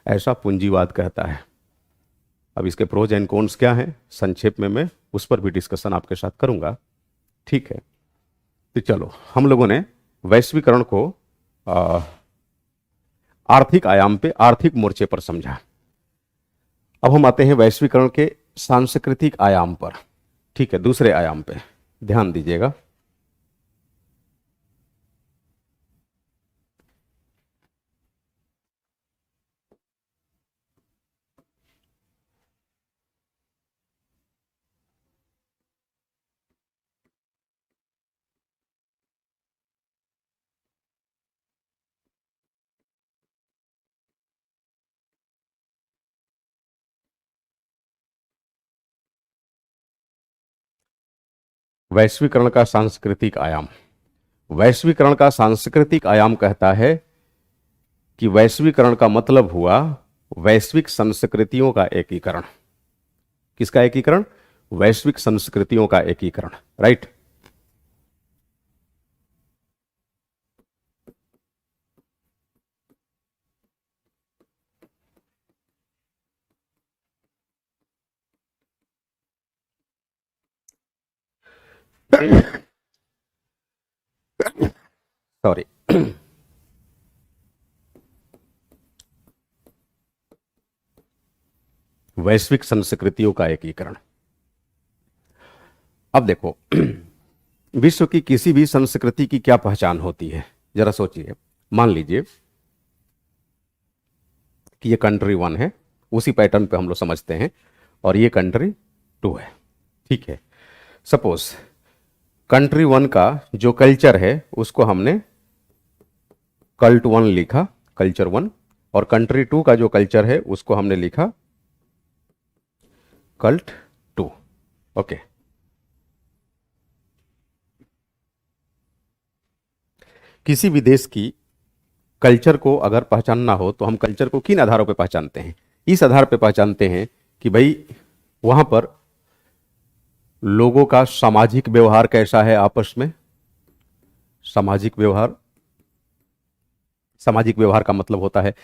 ऐसा पूंजीवाद कहता है। अब इसके प्रोज एंड कॉन्स क्या हैं, संक्षेप में मैं उस पर भी डिस्कशन आपके साथ करूंगा, ठीक है। तो चलो, हम लोगों ने वैश्वीकरण को आर्थिक आयाम पे, आर्थिक मोर्चे पर समझा। अब हम आते हैं वैश्वीकरण के सांस्कृतिक आयाम पर, ठीक है, दूसरे आयाम पे ध्यान दीजिएगा। वैश्वीकरण का सांस्कृतिक आयाम। वैश्वीकरण का सांस्कृतिक आयाम कहता है कि वैश्वीकरण का मतलब हुआ वैश्विक संस्कृतियों का एकीकरण। किसका एकीकरण? वैश्विक संस्कृतियों का एकीकरण, राइट। सॉरी। वैश्विक संस्कृतियों का एकीकरण। अब देखो, विश्व की किसी भी संस्कृति की क्या पहचान होती है, जरा सोचिए। मान लीजिए कि ये कंट्री 1 है, उसी पैटर्न पे हम लोग समझते हैं, और ये कंट्री 2 है, ठीक है। सपोज कंट्री 1 का जो कल्चर है उसको हमने कल्ट 1 लिखा, कल्चर 1, और कंट्री 2 का जो कल्चर है उसको हमने लिखा कल्ट 2, ओके। किसी भी देश की कल्चर को अगर पहचानना हो तो हम कल्चर को किन आधारों पर पहचानते हैं? इस आधार पर पहचानते हैं कि भाई वहां पर लोगों का सामाजिक व्यवहार कैसा है आपस में। सामाजिक व्यवहार, सामाजिक व्यवहार का मतलब होता है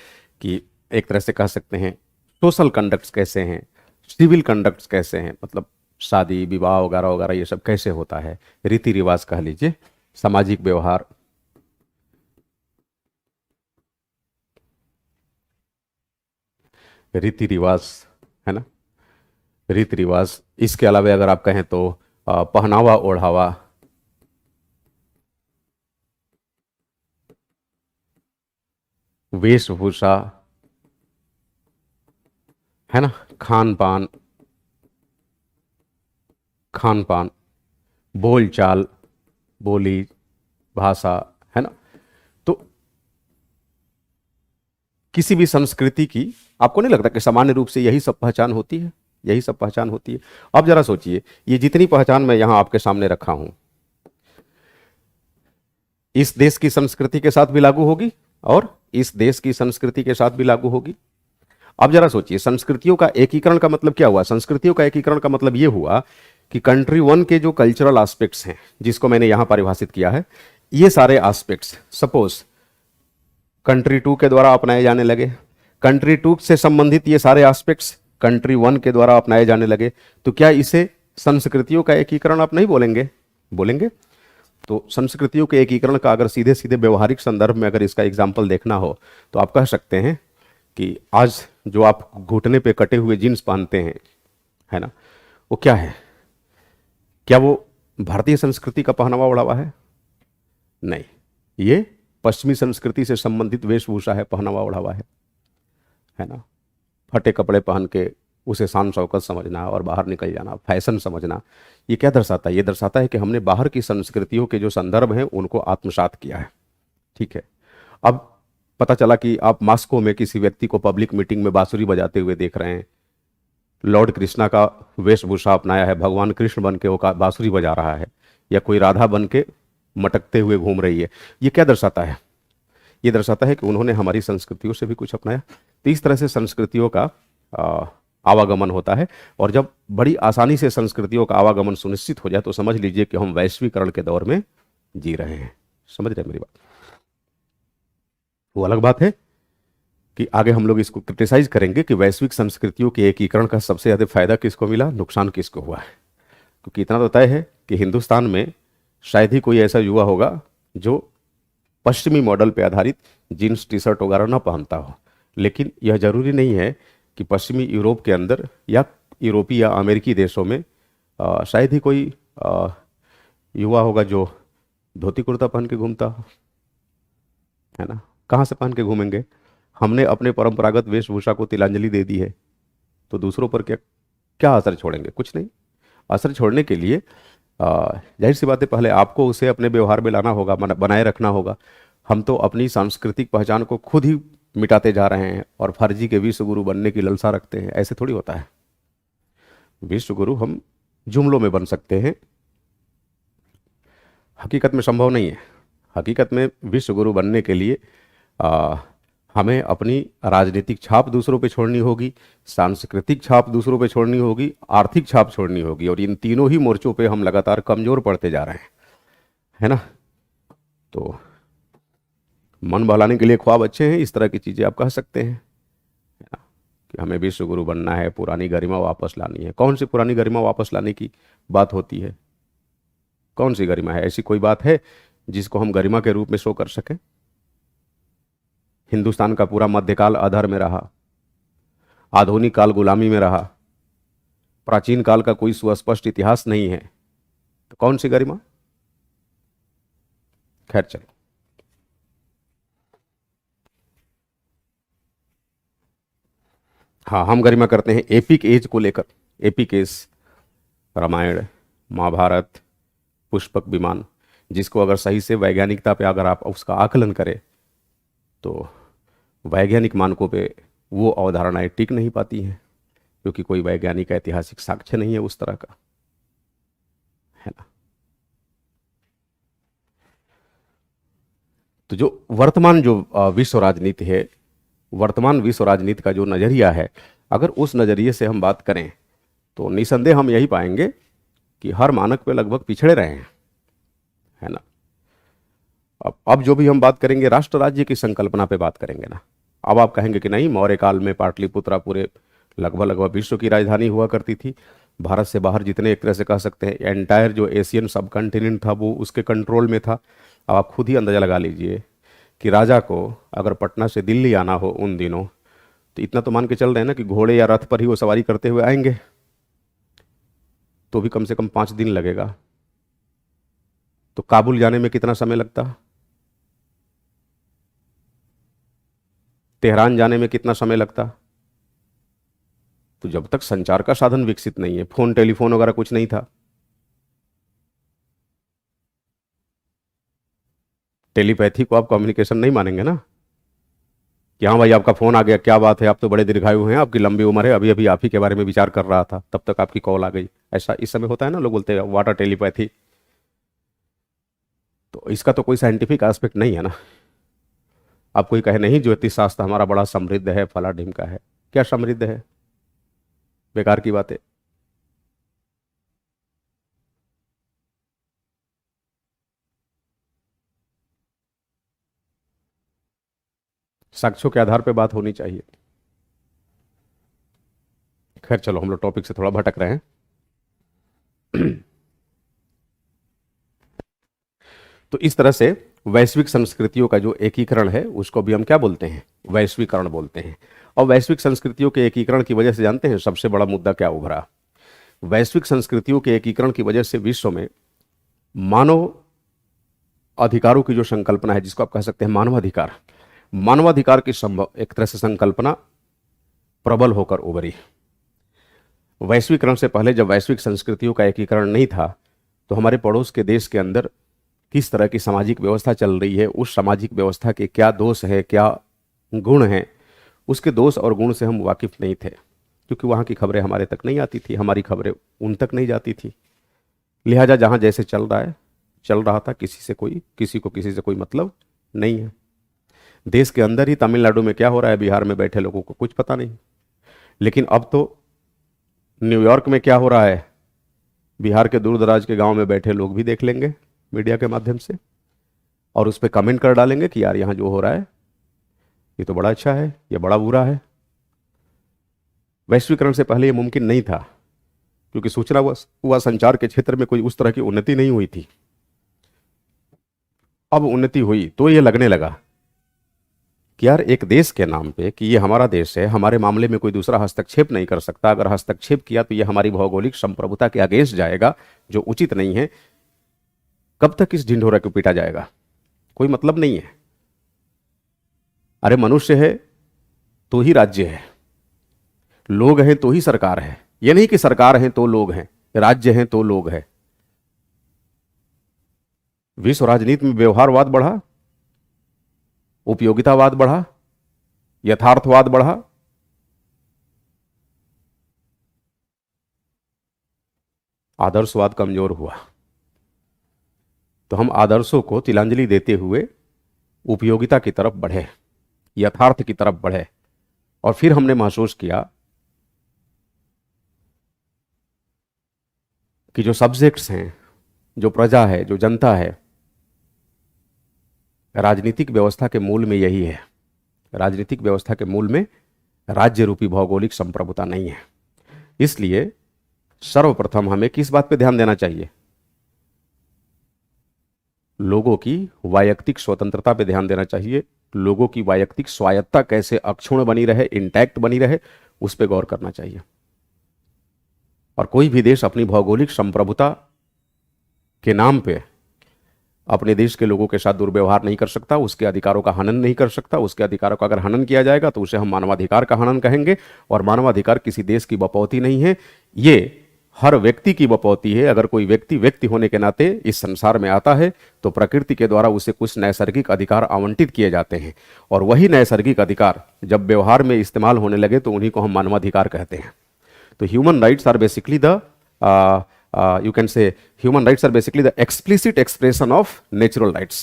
कि एक तरह से कह सकते हैं सोशल कंडक्ट्स कैसे हैं, सिविल कंडक्ट्स कैसे हैं, मतलब शादी विवाह वगैरह वगैरह ये सब कैसे होता है, रीति रिवाज कह लीजिए, सामाजिक व्यवहार। रीति रिवाज, है ना, रीति रिवाज। इसके अलावा अगर आप कहें तो पहनावा ओढ़ावा, वेशभूषा, है ना, खान पान, खान पान, बोल चाल, बोली, भाषा, है ना। तो किसी भी संस्कृति की आपको नहीं लगता कि सामान्य रूप से यही सब पहचान होती है? यही सब पहचान होती है। अब जरा सोचिए, ये जितनी पहचान मैं यहां आपके सामने रखा हूं, इस देश की संस्कृति के साथ भी लागू होगी और इस देश की संस्कृति के साथ भी लागू होगी। अब जरा सोचिए, संस्कृतियों का एकीकरण का मतलब क्या हुआ? संस्कृतियों का एकीकरण का मतलब यह हुआ कि कंट्री वन के जो कल्चरल एस्पेक्ट्स हैं, जिसको मैंने यहां परिभाषित किया है, ये सारे एस्पेक्ट्स सपोज कंट्री टू के द्वारा अपनाए जाने लगे, कंट्री टू से संबंधित ये सारे एस्पेक्ट्स कंट्री वन के द्वारा अपनाए जाने लगे, तो क्या इसे संस्कृतियों का एकीकरण आप नहीं बोलेंगे? बोलेंगे। तो संस्कृतियों के एकीकरण का अगर सीधे सीधे व्यवहारिक संदर्भ में अगर इसका एग्जाम्पल देखना हो तो आप कह सकते हैं कि आज जो आप घुटने पे कटे हुए जीन्स पहनते हैं, है ना, वो क्या है? क्या वो भारतीय संस्कृति का पहनावा ओढ़ावा है? नहीं, ये पश्चिमी संस्कृति से संबंधित वेशभूषा है, पहनावा ओढ़ावा है ना। फटे कपड़े पहन के उसे शान शौकत समझना और बाहर निकल जाना, फैशन समझना, ये क्या दर्शाता है? ये दर्शाता है कि हमने बाहर की संस्कृतियों के जो संदर्भ हैं उनको आत्मसात किया है। ठीक है। अब पता चला कि आप मास्को में किसी व्यक्ति को पब्लिक मीटिंग में बांसुरी बजाते हुए देख रहे हैं, लॉर्ड कृष्णा का वेशभूषा अपनाया है, भगवान कृष्ण बन के वो बांसुरी बजा रहा है, या कोई राधा बन के मटकते हुए घूम रही है। ये क्या दर्शाता है? ये दर्शाता है कि उन्होंने हमारी संस्कृतियों से भी कुछ अपनाया। तो इस तरह से संस्कृतियों का आवागमन होता है, और जब बड़ी आसानी से संस्कृतियों का आवागमन सुनिश्चित हो जाए तो समझ लीजिए कि हम वैश्वीकरण के दौर में जी रहे हैं। समझ रहे हैं मेरी बात? वो अलग बात है कि आगे हम लोग इसको क्रिटिसाइज करेंगे कि वैश्विक संस्कृतियों के एकीकरण का सबसे ज्यादा फायदा किसको मिला, नुकसान किसको हुआ है। क्योंकि इतना तो तय है कि हिंदुस्तान में शायद ही कोई ऐसा युवा होगा जो पश्चिमी मॉडल पर आधारित जीन्स टी शर्ट वगैरह ना पहनता हो। लेकिन यह जरूरी नहीं है कि पश्चिमी यूरोप के अंदर या यूरोपीय या अमेरिकी देशों में शायद ही कोई युवा होगा जो धोती कुर्ता पहन के घूमता हो, है ना। कहाँ से पहन के घूमेंगे? हमने अपने परंपरागत वेशभूषा को तिलांजलि दे दी है, तो दूसरों पर क्या क्या असर छोड़ेंगे? कुछ नहीं। असर छोड़ने के लिए जाहिर सी बात है, पहले आपको उसे अपने व्यवहार में लाना होगा, बनाए रखना होगा। हम तो अपनी सांस्कृतिक पहचान को खुद ही मिटाते जा रहे हैं और फर्जी के विश्व गुरु बनने की लालसा रखते हैं। ऐसे थोड़ी होता है। विश्व गुरु हम जुमलों में बन सकते हैं, हकीकत में संभव नहीं है। हकीकत में विश्व गुरु बनने के लिए हमें अपनी राजनीतिक छाप दूसरों पे छोड़नी होगी, सांस्कृतिक छाप दूसरों पे छोड़नी होगी, आर्थिक छाप छोड़नी होगी, और इन तीनों ही मोर्चों पे हम लगातार कमजोर पड़ते जा रहे हैं, है ना। तो मन बहलाने के लिए ख्वाब अच्छे हैं, इस तरह की चीज़ें आप कह सकते हैं, है ना, कि हमें विश्व गुरु बनना है, पुरानी गरिमा वापस लानी है। कौन सी पुरानी गरिमा वापस लाने की बात होती है? कौन सी गरिमा है? ऐसी कोई बात है जिसको हम गरिमा के रूप में शो कर सकें? हिंदुस्तान का पूरा मध्यकाल अधर में रहा, आधुनिक काल गुलामी में रहा, प्राचीन काल का कोई सुस्पष्ट इतिहास नहीं है, तो कौन सी गरिमा? खैर चलो, हाँ, हम गरिमा करते हैं एपिक एज को लेकर। एपिक एज, रामायण, महाभारत, पुष्पक विमान, जिसको अगर सही से वैज्ञानिकता पे अगर आप उसका आकलन करें तो वैज्ञानिक मानकों पे वो अवधारणाएं टिक नहीं पाती हैं, क्योंकि कोई वैज्ञानिक ऐतिहासिक साक्ष्य नहीं है उस तरह का, है ना। तो जो वर्तमान जो विश्व राजनीति है, वर्तमान विश्व राजनीति का जो नज़रिया है, अगर उस नज़रिए से हम बात करें तो निसंदेह हम यही पाएंगे कि हर मानक पे लगभग पिछड़े रहे हैं, है ना। अब जो भी हम बात करेंगे राष्ट्र राज्य की संकल्पना पे बात करेंगे ना। अब आप कहेंगे कि नहीं, मौर्य काल में पाटलिपुत्रा पूरे लगभग विश्व की राजधानी हुआ करती थी। भारत से बाहर जितने, एक तरह से कह सकते हैं एंटायर जो एशियन सब कंटिनेंट था वो उसके कंट्रोल में था। अब आप खुद ही अंदाजा लगा लीजिए कि राजा को अगर पटना से दिल्ली आना हो उन दिनों, तो इतना तो मान के चल रहे हैं ना कि घोड़े या रथ पर ही वो सवारी करते हुए आएंगे, तो भी कम से कम 5 दिन लगेगा। तो काबुल जाने में कितना समय लगता, तेहरान जाने में कितना समय लगता। तो जब तक संचार का साधन विकसित नहीं है, फोन टेलीफोन वगैरह कुछ नहीं था, टेलीपैथी को आप कम्युनिकेशन नहीं मानेंगे ना कि हाँ भाई आपका फोन आ गया, क्या बात है, आप तो बड़े दीर्घायु हैं, आपकी लंबी उम्र है, अभी अभी आप ही के बारे में विचार कर रहा था, तब तक आपकी कॉल आ गई। ऐसा इस समय होता है ना, लोग बोलते हैं व्हाट आर टेलीपैथी। तो इसका तो कोई साइंटिफिक एस्पेक्ट नहीं है ना। आप कोई कहे नहीं ज्योतिष शास्त्र हमारा बड़ा समृद्ध है, फला ढिमका है, क्या समृद्ध है, बेकार की बात है। साक्ष्यों के आधार पर बात होनी चाहिए। खैर चलो, हम लोग टॉपिक से थोड़ा भटक रहे हैं। तो इस तरह से वैश्विक संस्कृतियों का जो एकीकरण है उसको भी हम क्या बोलते हैं, वैश्वीकरण बोलते हैं। और वैश्विक संस्कृतियों के एकीकरण की वजह से जानते हैं सबसे बड़ा मुद्दा क्या उभरा। वैश्विक संस्कृतियों के एकीकरण की वजह से विश्व में मानव अधिकारों की जो संकल्पना है, जिसको आप कह सकते हैं मानवाधिकार, मानवाधिकार की संभव एक तरह से संकल्पना प्रबल होकर उभरी। वैश्वीकरण से पहले जब वैश्विक संस्कृतियों का एकीकरण नहीं था, तो हमारे पड़ोस के देश के अंदर किस तरह की सामाजिक व्यवस्था चल रही है, उस सामाजिक व्यवस्था के क्या दोष है, क्या गुण हैं, उसके दोष और गुण से हम वाकिफ नहीं थे, क्योंकि वहाँ की खबरें हमारे तक नहीं आती थी, हमारी खबरें उन तक नहीं जाती थी। लिहाजा जहाँ जैसे चल रहा था, किसी को किसी से कोई मतलब नहीं है। देश के अंदर ही तमिलनाडु में क्या हो रहा है, बिहार में बैठे लोगों को कुछ पता नहीं। लेकिन अब तो न्यूयॉर्क में क्या हो रहा है, बिहार के दूर दराज के गांव में बैठे लोग भी देख लेंगे मीडिया के माध्यम से, और उस पर कमेंट कर डालेंगे कि यार यहाँ जो हो रहा है ये तो बड़ा अच्छा है, ये बड़ा बुरा है। वैश्वीकरण से पहले ये मुमकिन नहीं था, क्योंकि सूचना व संचार के क्षेत्र में कोई उस तरह की उन्नति नहीं हुई थी। अब उन्नति हुई तो ये लगने लगा कि यार एक देश के नाम पे कि ये हमारा देश है, हमारे मामले में कोई दूसरा हस्तक्षेप नहीं कर सकता, अगर हस्तक्षेप किया तो ये हमारी भौगोलिक संप्रभुता के अगेंस्ट जाएगा, जो उचित नहीं है। कब तक इस ढिंढोरा को पीटा जाएगा, कोई मतलब नहीं है। अरे मनुष्य है तो ही राज्य है, लोग हैं तो ही सरकार है। यह नहीं कि सरकार है तो लोग हैं, राज्य हैं तो लोग हैं। विश्व राजनीति में व्यवहारवाद बढ़ा, उपयोगितावाद बढ़ा, यथार्थवाद बढ़ा, आदर्शवाद कमजोर हुआ। तो हम आदर्शों को तिलांजलि देते हुए उपयोगिता की तरफ बढ़े, यथार्थ की तरफ बढ़े, और फिर हमने महसूस किया कि जो सब्जेक्ट्स हैं, जो प्रजा है, जो जनता है, राजनीतिक व्यवस्था के मूल में यही है। राजनीतिक व्यवस्था के मूल में राज्य रूपी भौगोलिक संप्रभुता नहीं है। इसलिए सर्वप्रथम हमें किस बात पे ध्यान देना चाहिए, लोगों की वैयक्तिक स्वतंत्रता पे ध्यान देना चाहिए। लोगों की वैयक्तिक स्वायत्तता कैसे अक्षुण्ण बनी रहे, इंटैक्ट बनी रहे, उस पर गौर करना चाहिए। और कोई भी देश अपनी भौगोलिक संप्रभुता के नाम पे अपने देश के लोगों के साथ दुर्व्यवहार नहीं कर सकता, उसके अधिकारों का हनन नहीं कर सकता। उसके अधिकारों का अगर हनन किया जाएगा तो उसे हम मानवाधिकार का हनन कहेंगे, और मानवाधिकार किसी देश की बपौती नहीं है, ये हर व्यक्ति की बपौती है। अगर कोई व्यक्ति होने के नाते इस संसार में आता है तो प्रकृति के द्वारा उसे कुछ नैसर्गिक अधिकार आवंटित किए जाते हैं, और वही नैसर्गिक अधिकार जब व्यवहार में इस्तेमाल होने लगे तो उन्हीं को हम मानवाधिकार कहते हैं। तो human rights are basically the you can say human rights are basically the explicit expression of natural rights.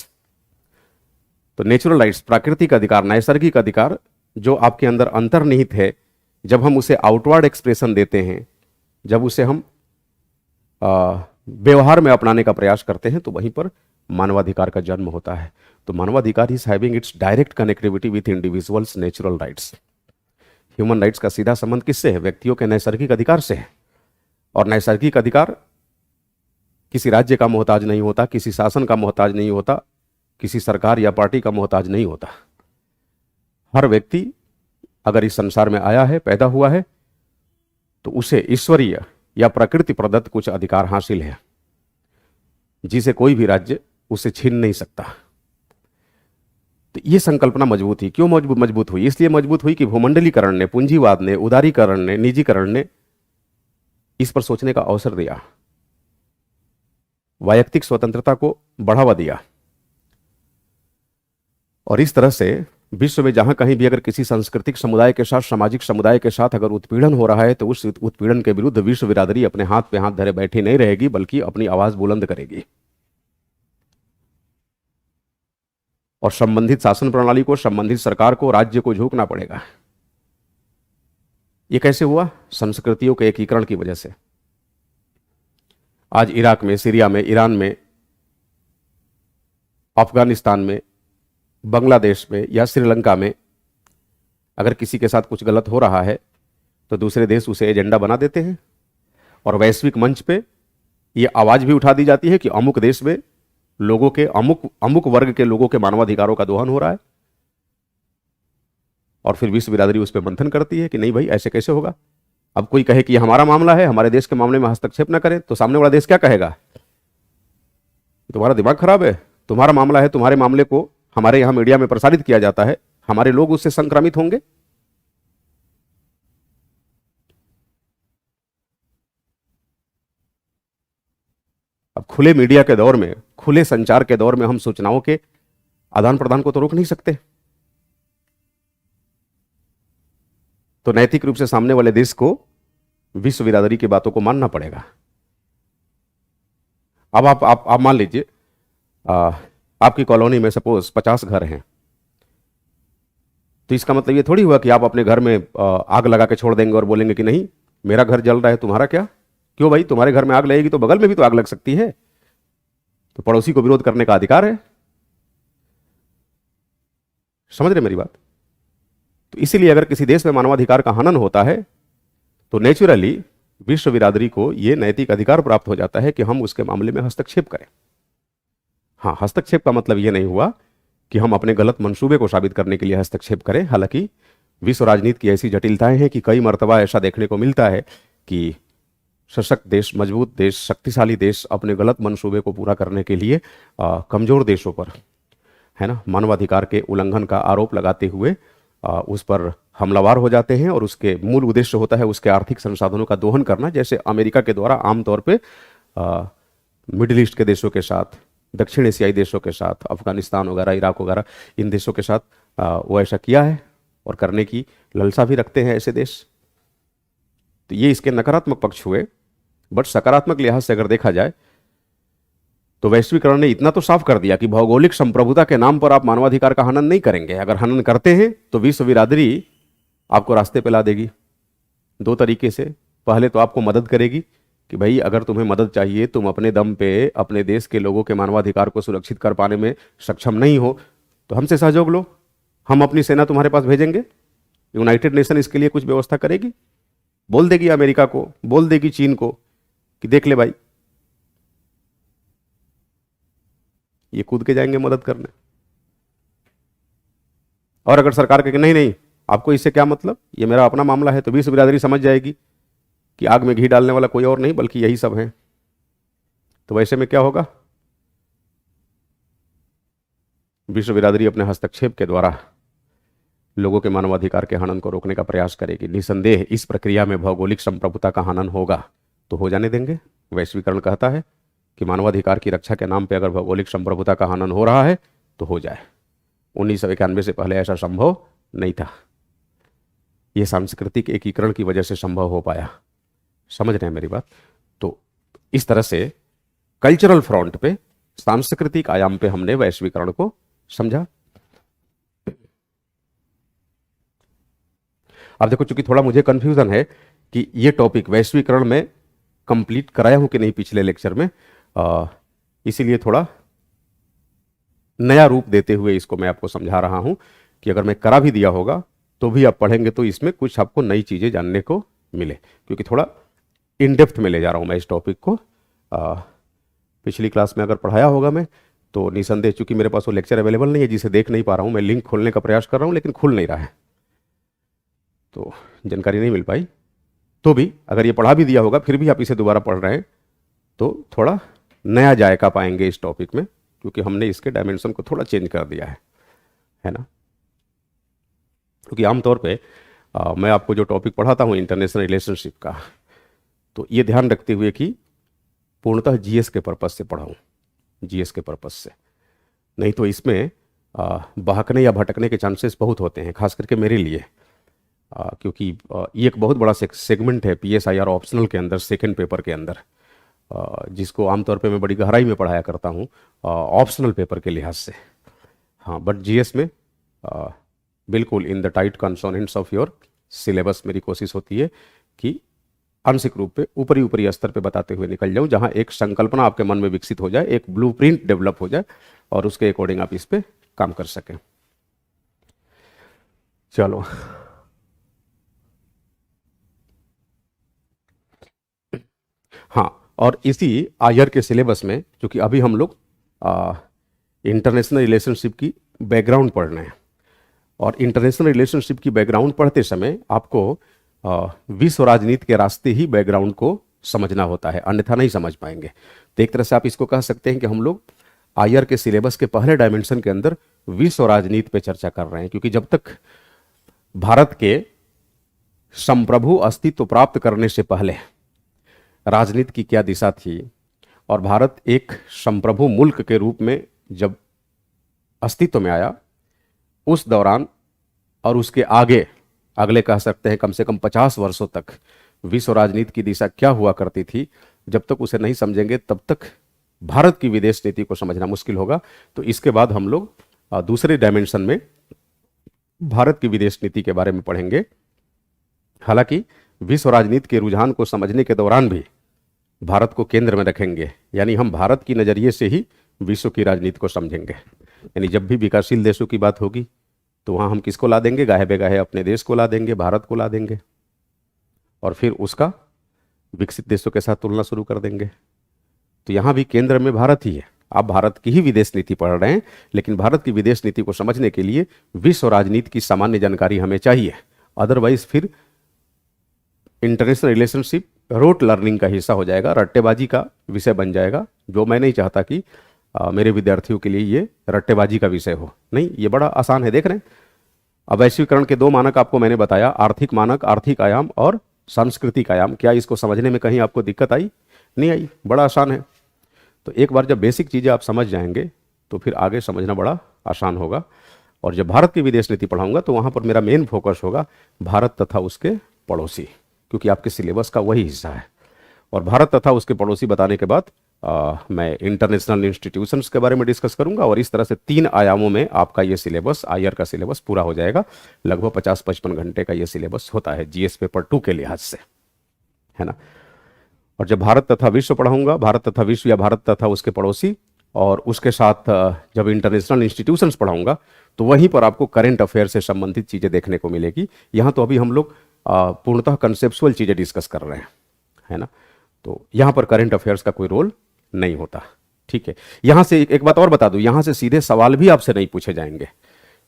तो नेचुरल राइट्स, प्राकृतिक अधिकार, नैसर्गिक अधिकार जो आपके अंदर अंतर्निहित है, जब हम उसे आउटवर्ड एक्सप्रेशन देते हैं, जब उसे हम व्यवहार में अपनाने का प्रयास करते हैं, तो वहीं पर मानवाधिकार का जन्म होता है। तो मानवाधिकार is having its direct connectivity with individuals natural rights. Human rights का सीधा संबंध किससे है? व्यक्तियों के नैसर्गिक अधिकार से है। और नैसर्गिक अधिकार किसी राज्य का मोहताज नहीं होता, किसी शासन का मोहताज नहीं होता, किसी सरकार या पार्टी का मोहताज नहीं होता। हर व्यक्ति अगर इस संसार में आया है, पैदा हुआ है, तो उसे ईश्वरीय या प्रकृति प्रदत्त कुछ अधिकार हासिल है, जिसे कोई भी राज्य उसे छीन नहीं सकता। तो यह संकल्पना मजबूत हुई। क्यों मजबूत हुई? इसलिए मजबूत हुई कि भूमंडलीकरण ने, पूंजीवाद ने, उदारीकरण ने, निजीकरण ने इस पर सोचने का अवसर दिया, वैयक्तिक स्वतंत्रता को बढ़ावा दिया। और इस तरह से विश्व में जहां कहीं भी अगर किसी सांस्कृतिक समुदाय के साथ, सामाजिक समुदाय के साथ अगर उत्पीड़न हो रहा है, तो उस उत्पीड़न के विरुद्ध विश्व बिरादरी अपने हाथ पे हाथ धरे बैठी नहीं रहेगी, बल्कि अपनी आवाज बुलंद करेगी। और संबंधित शासन प्रणाली को, संबंधित सरकार को, राज्य को झुकना पड़ेगा। यह कैसे हुआ? संस्कृतियों के एकीकरण की वजह से। आज इराक में, सीरिया में, ईरान में, अफगानिस्तान में, बांग्लादेश में या श्रीलंका में अगर किसी के साथ कुछ गलत हो रहा है, तो दूसरे देश उसे एजेंडा बना देते हैं और वैश्विक मंच पे ये आवाज भी उठा दी जाती है कि अमुक देश में लोगों के, अमुक वर्ग के लोगों के मानवाधिकारों का दोहन हो रहा है। और फिर विश्व बिरादरी उस पर मंथन करती है कि नहीं भाई, ऐसे कैसे होगा। अब कोई कहे कि ये हमारा मामला है, हमारे देश के मामले में हस्तक्षेप ना करें, तो सामने वाला देश क्या कहेगा? तुम्हारा दिमाग खराब है, तुम्हारा मामला है, तुम्हारे मामले को हमारे यहां मीडिया में प्रसारित किया जाता है, हमारे लोग उससे संक्रमित होंगे। अब खुले मीडिया के दौर में, खुले संचार के दौर में हम सूचनाओं के आदान प्रदान को तो रोक नहीं सकते। तो नैतिक रूप से सामने वाले देश को विश्व बिरादरी की बातों को मानना पड़ेगा। अब आप मान लीजिए, आपकी कॉलोनी में सपोज 50 घर हैं, तो इसका मतलब ये थोड़ी हुआ कि आप अपने घर में आग लगा के छोड़ देंगे और बोलेंगे कि नहीं मेरा घर जल रहा है, तुम्हारा क्या? क्यों भाई, तुम्हारे घर में आग लगेगी तो बगल में भी तो आग लग सकती है। तो पड़ोसी को विरोध करने का अधिकार है। समझ रहे मेरी बात? तो इसीलिए अगर किसी देश में मानवाधिकार का हनन होता है, तो नेचुरली विश्व बिरादरी को यह नैतिक अधिकार प्राप्त हो जाता है कि हम उसके मामले में हस्तक्षेप करें। हाँ, हस्तक्षेप का मतलब यह नहीं हुआ कि हम अपने गलत मंसूबे को साबित करने के लिए हस्तक्षेप करें। हालांकि विश्व राजनीति की ऐसी जटिलताएं हैं कि कई मर्तबा ऐसा देखने को मिलता है कि सशक्त देश, मजबूत देश, शक्तिशाली देश अपने गलत मंसूबे को पूरा करने के लिए कमजोर देशों पर, है ना, मानवाधिकार के उल्लंघन का आरोप लगाते हुए उस पर हमलावर हो जाते हैं। और उसके मूल उद्देश्य होता है उसके आर्थिक संसाधनों का दोहन करना, जैसे अमेरिका के द्वारा आमतौर पे मिडिल ईस्ट के देशों के साथ, दक्षिण एशियाई देशों के साथ, अफगानिस्तान वगैरह, इराक वगैरह, इन देशों के साथ वो ऐसा किया है और करने की लालसा भी रखते हैं ऐसे देश। तो ये इसके नकारात्मक पक्ष हुए। बट सकारात्मक लिहाज से अगर देखा जाए तो वैश्वीकरण ने इतना तो साफ कर दिया कि भौगोलिक संप्रभुता के नाम पर आप मानवाधिकार का हनन नहीं करेंगे। अगर हनन करते हैं तो विश्व बिरादरी आपको रास्ते पे ला देगी दो तरीके से। पहले तो आपको मदद करेगी कि भाई अगर तुम्हें मदद चाहिए, तुम अपने दम पे अपने देश के लोगों के मानवाधिकार को सुरक्षित कर पाने में सक्षम नहीं हो, तो हमसे सहयोग लो, हम अपनी सेना तुम्हारे पास भेजेंगे। यूनाइटेड नेशन इसके लिए कुछ व्यवस्था करेगी, बोल देगी अमेरिका को, बोल देगी चीन को कि देख ले भाई, ये कूद के जाएंगे मदद करने। और अगर सरकार कहे नहीं नहीं आपको इससे क्या मतलब, ये मेरा अपना मामला है, तो विश्व बिरादरी समझ जाएगी कि आग में घी डालने वाला कोई और नहीं बल्कि यही सब है। तो वैसे में क्या होगा, विश्व बिरादरी अपने हस्तक्षेप के द्वारा लोगों के मानवाधिकार के हनन को रोकने का प्रयास करेगी। निसंदेह इस प्रक्रिया में भौगोलिक संप्रभुता का हनन होगा, तो हो जाने देंगे। वैश्वीकरण कहता है कि मानवाधिकार की रक्षा के नाम पे अगर भौगोलिक संप्रभुता का हनन हो रहा है तो हो जाए। 1991 से पहले ऐसा संभव नहीं था। यह सांस्कृतिक एकीकरण की वजह से संभव हो पाया। समझ रहे हैं मेरी बात? तो इस तरह से कल्चरल फ्रंट पे, सांस्कृतिक आयाम पे हमने वैश्वीकरण को समझा। अब देखो, चूंकि थोड़ा मुझे कन्फ्यूजन है कि ये टॉपिक वैश्वीकरण में कंप्लीट कराया हूं कि नहीं पिछले लेक्चर में, इसीलिए थोड़ा नया रूप देते हुए इसको मैं आपको समझा रहा हूं कि अगर मैं करा भी दिया होगा तो भी आप पढ़ेंगे तो इसमें कुछ आपको नई चीज़ें जानने को मिले, क्योंकि थोड़ा इन डेप्थ में ले जा रहा हूं मैं इस टॉपिक को। पिछली क्लास में अगर पढ़ाया होगा मैं तो निसंदेह, चूंकि मेरे पास वो लेक्चर अवेलेबल नहीं है जिसे देख नहीं पा रहा हूं, मैं लिंक खोलने का प्रयास कर रहा हूं लेकिन खुल नहीं रहा है, तो जानकारी नहीं मिल पाई। तो भी अगर ये पढ़ा भी दिया होगा फिर भी आप इसे दोबारा पढ़ रहे हैं तो थोड़ा नया जायका पाएंगे इस टॉपिक में, क्योंकि हमने इसके डायमेंशन को थोड़ा चेंज कर दिया है ना। क्योंकि आमतौर पे मैं आपको जो टॉपिक पढ़ाता हूँ इंटरनेशनल रिलेशनशिप का, तो ये ध्यान रखते हुए कि पूर्णतः जीएस के पर्पस से पढ़ाऊँ, जीएस के पर्पस से, नहीं तो इसमें बहकने या भटकने के चांसेस बहुत होते हैं, खास करके मेरे लिए, क्योंकि ये एक बहुत बड़ा सेगमेंट है पीएसआईआर ऑप्शनल के अंदर, सेकंड पेपर के अंदर, जिसको आमतौर पे मैं बड़ी गहराई में पढ़ाया करता हूँ ऑप्शनल पेपर के लिहाज से। हाँ, बट जीएस में बिल्कुल in the tight consonants of your syllabus मेरी कोशिश होती है कि आंशिक रूप पे ऊपरी ऊपरी स्तर पे बताते हुए निकल जाऊं, जहां एक संकल्पना आपके मन में विकसित हो जाए, एक ब्लूप्रिंट डेवलप हो जाए और उसके अकॉर्डिंग आप इस पे काम कर सकें। चलो, हाँ, और इसी आयर के सिलेबस में, क्योंकि अभी हम लोग इंटरनेशनल रिलेशनशिप की बैकग्राउंड पढ़ रहे हैं, और इंटरनेशनल रिलेशनशिप की बैकग्राउंड पढ़ते समय आपको विश्व राजनीति के रास्ते ही बैकग्राउंड को समझना होता है, अन्यथा नहीं समझ पाएंगे। तो एक तरह से आप इसको कह सकते हैं कि हम लोग आयर के सिलेबस के पहले डायमेंशन के अंदर विश्व राजनीति पे चर्चा कर रहे हैं, क्योंकि जब तक भारत के संप्रभु अस्तित्व प्राप्त करने से पहले राजनीति की क्या दिशा थी, और भारत एक संप्रभु मुल्क के रूप में जब अस्तित्व में आया उस दौरान और उसके आगे अगले कह सकते हैं कम से कम 50 वर्षों तक विश्व राजनीति की दिशा क्या हुआ करती थी, जब तक उसे नहीं समझेंगे तब तक भारत की विदेश नीति को समझना मुश्किल होगा। तो इसके बाद हम लोग दूसरे डायमेंशन में भारत की विदेश नीति के बारे में पढ़ेंगे। हालांकि विश्व राजनीति के रुझान को समझने के दौरान भी भारत को केंद्र में रखेंगे, यानी हम भारत की नज़रिए से ही विश्व की राजनीति को समझेंगे। यानी जब भी विकासशील देशों की बात होगी तो वहाँ हम किसको ला देंगे, गाहे बेगाहे अपने देश को ला देंगे, भारत को ला देंगे, और फिर उसका विकसित देशों के साथ तुलना शुरू कर देंगे। तो यहाँ भी केंद्र में भारत ही है। आप भारत की ही विदेश नीति पढ़ रहे हैं, लेकिन भारत की विदेश नीति को समझने के लिए विश्व राजनीति की सामान्य जानकारी हमें चाहिए, अदरवाइज फिर इंटरनेशनल रिलेशनशिप रोट लर्निंग का हिस्सा हो जाएगा, रट्टेबाजी का विषय बन जाएगा, जो मैं नहीं चाहता कि मेरे विद्यार्थियों के लिए ये रट्टेबाजी का विषय हो। नहीं, ये बड़ा आसान है, देख रहे हैं। अब वैश्वीकरण के 2 मानक आपको मैंने बताया, आर्थिक मानक, आर्थिक आयाम और सांस्कृतिक आयाम। क्या इसको समझने में कहीं आपको दिक्कत आई? नहीं आई, बड़ा आसान है। तो एक बार जब बेसिक चीज़ें आप समझ जाएंगे तो फिर आगे समझना बड़ा आसान होगा। और जब भारत की विदेश नीति पढ़ाऊंगा तो वहाँ पर मेरा मेन फोकस होगा भारत तथा उसके पड़ोसी, क्योंकि आपके सिलेबस का वही हिस्सा है। और भारत तथा उसके पड़ोसी बताने के बाद मैं इंटरनेशनल इंस्टीट्यूशंस के बारे में डिस्कस करूंगा, और इस तरह से 3 आयामों में आपका ये सिलेबस, आयर का सिलेबस पूरा हो जाएगा। लगभग 50-55 घंटे का ये सिलेबस होता है जीएस पेपर 2 के लिहाज से, है ना। और जब भारत तथा विश्व पढ़ाऊंगा, भारत तथा विश्व या भारत तथा उसके पड़ोसी, और उसके साथ जब इंटरनेशनल इंस्टीट्यूशंस पढ़ाऊंगा तो वहीं पर आपको करेंट अफेयर से संबंधित चीज़ें देखने को मिलेगी। यहाँ तो अभी हम लोग पूर्णतः कंसेप्चुअल चीज़ें डिस्कस कर रहे हैं, है ना। तो यहाँ पर करेंट अफेयर्स का कोई रोल नहीं होता, ठीक है। यहाँ से एक बात और बता दूँ, यहाँ से सीधे सवाल भी आपसे नहीं पूछे जाएंगे।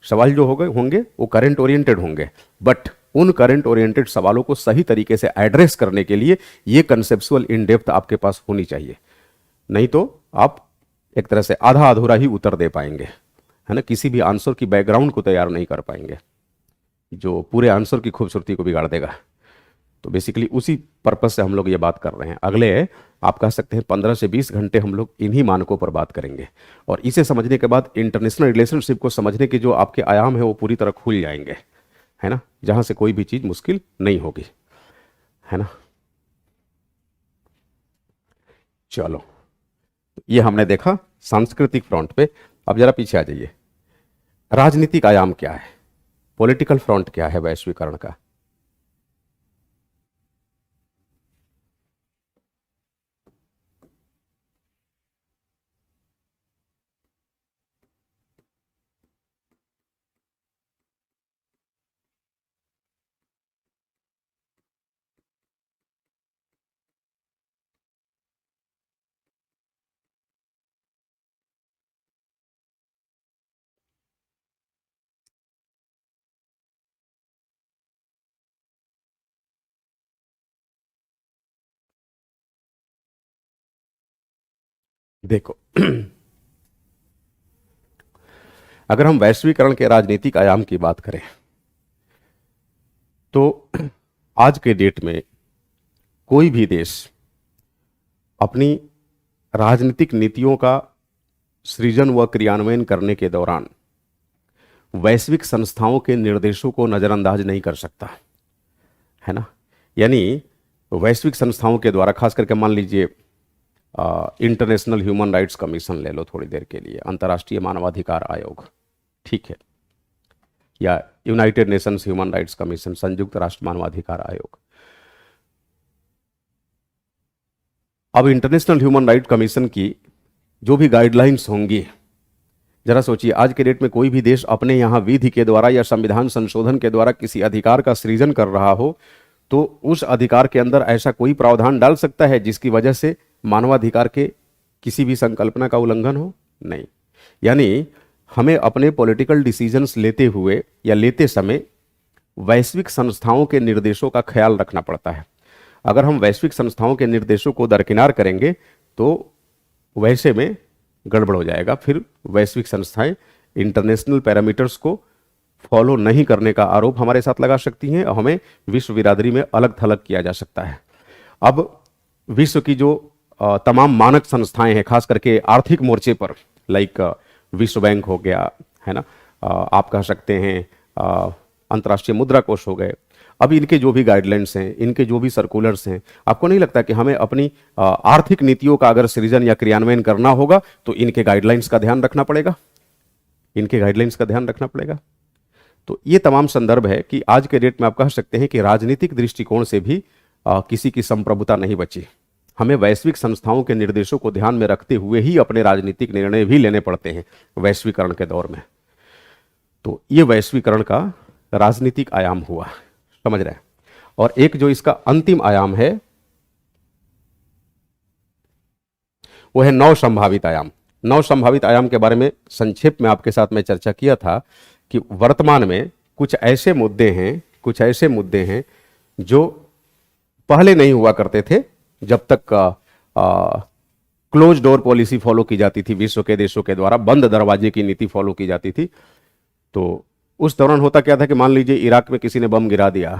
सवाल जो होंगे वो करंट ओरिएंटेड होंगे, बट उन करंट ओरिएंटेड सवालों को सही तरीके से एड्रेस करने के लिए ये कंसेप्चुअल इन डेप्थ आपके पास होनी चाहिए, नहीं तो आप एक तरह से आधा अधूरा ही उत्तर दे पाएंगे, है ना। किसी भी आंसर की बैकग्राउंड को तैयार नहीं कर पाएंगे, जो पूरे आंसर की खूबसूरती को बिगाड़ देगा। तो बेसिकली उसी पर्पस से हम लोग ये बात कर रहे हैं। अगले आप कह सकते हैं 15 से 20 घंटे हम लोग इन्हीं मानकों पर बात करेंगे, और इसे समझने के बाद इंटरनेशनल रिलेशनशिप को समझने के जो आपके आयाम है वो पूरी तरह खुल जाएंगे, है ना, जहां से कोई भी चीज मुश्किल नहीं होगी, है ना। चलो, ये हमने देखा सांस्कृतिक फ्रंट पे। अब जरा पीछे आ जाइए, राजनीतिक आयाम क्या है, पॉलिटिकल फ्रंट क्या है वैश्वीकरण का, देखो, अगर हम वैश्वीकरण के राजनीतिक आयाम की बात करें तो आज के डेट में कोई भी देश अपनी राजनीतिक नीतियों का सृजन व क्रियान्वयन करने के दौरान वैश्विक संस्थाओं के निर्देशों को नजरअंदाज नहीं कर सकता, है ना। यानी वैश्विक संस्थाओं के द्वारा, खास करके मान लीजिए इंटरनेशनल ह्यूमन राइट्स कमीशन ले लो थोड़ी देर के लिए, अंतर्राष्ट्रीय मानवाधिकार आयोग, ठीक है, या United Nations human rights commission, संयुक्त राष्ट्र मानवाधिकार आयोग। अब इंटरनेशनल ह्यूमन राइट कमीशन की जो भी गाइडलाइंस होंगी, जरा सोचिए, आज के डेट में कोई भी देश अपने यहां विधि के द्वारा या संविधान संशोधन के द्वारा किसी अधिकार का सृजन कर रहा हो तो उस अधिकार के अंदर ऐसा कोई प्रावधान डाल सकता है जिसकी वजह से मानवाधिकार के किसी भी संकल्पना का उल्लंघन हो? नहीं। यानी हमें अपने पॉलिटिकल डिसीजंस लेते हुए या लेते समय वैश्विक संस्थाओं के निर्देशों का ख्याल रखना पड़ता है। अगर हम वैश्विक संस्थाओं के निर्देशों को दरकिनार करेंगे तो वैसे में गड़बड़ हो जाएगा। फिर वैश्विक संस्थाएं इंटरनेशनल पैरामीटर्स को फॉलो नहीं करने का आरोप हमारे साथ लगा सकती हैं और हमें विश्व बिरादरी में अलग थलग किया जा सकता है। अब विश्व की जो तमाम मानक संस्थाएं हैं, खास करके आर्थिक मोर्चे पर, लाइक विश्व बैंक हो गया, है ना, आप कह सकते हैं अंतर्राष्ट्रीय मुद्रा कोष हो गए, अब इनके जो भी गाइडलाइंस हैं, इनके जो भी सर्कुलर्स हैं, आपको नहीं लगता कि हमें अपनी आर्थिक नीतियों का अगर सृजन या क्रियान्वयन करना होगा तो इनके गाइडलाइंस का ध्यान रखना पड़ेगा, इनके गाइडलाइंस का ध्यान रखना पड़ेगा। तो ये तमाम संदर्भ है कि आज के डेट में आप कह सकते हैं कि राजनीतिक दृष्टिकोण से भी किसी की संप्रभुता नहीं बची। हमें वैश्विक संस्थाओं के निर्देशों को ध्यान में रखते हुए ही अपने राजनीतिक निर्णय भी लेने पड़ते हैं वैश्वीकरण के दौर में। तो ये वैश्वीकरण का राजनीतिक आयाम हुआ, समझ रहे हैं। और एक जो इसका अंतिम आयाम है वो है नौ संभावित आयाम। नौ संभावित आयाम के बारे में संक्षेप में आपके साथ मैं चर्चा किया था कि वर्तमान में कुछ ऐसे मुद्दे हैं जो पहले नहीं हुआ करते थे जब तक क्लोज डोर पॉलिसी फॉलो की जाती थी, विश्व के देशों के द्वारा बंद दरवाजे की नीति फॉलो की जाती थी। तो उस दौरान होता क्या था कि मान लीजिए इराक में किसी ने बम गिरा दिया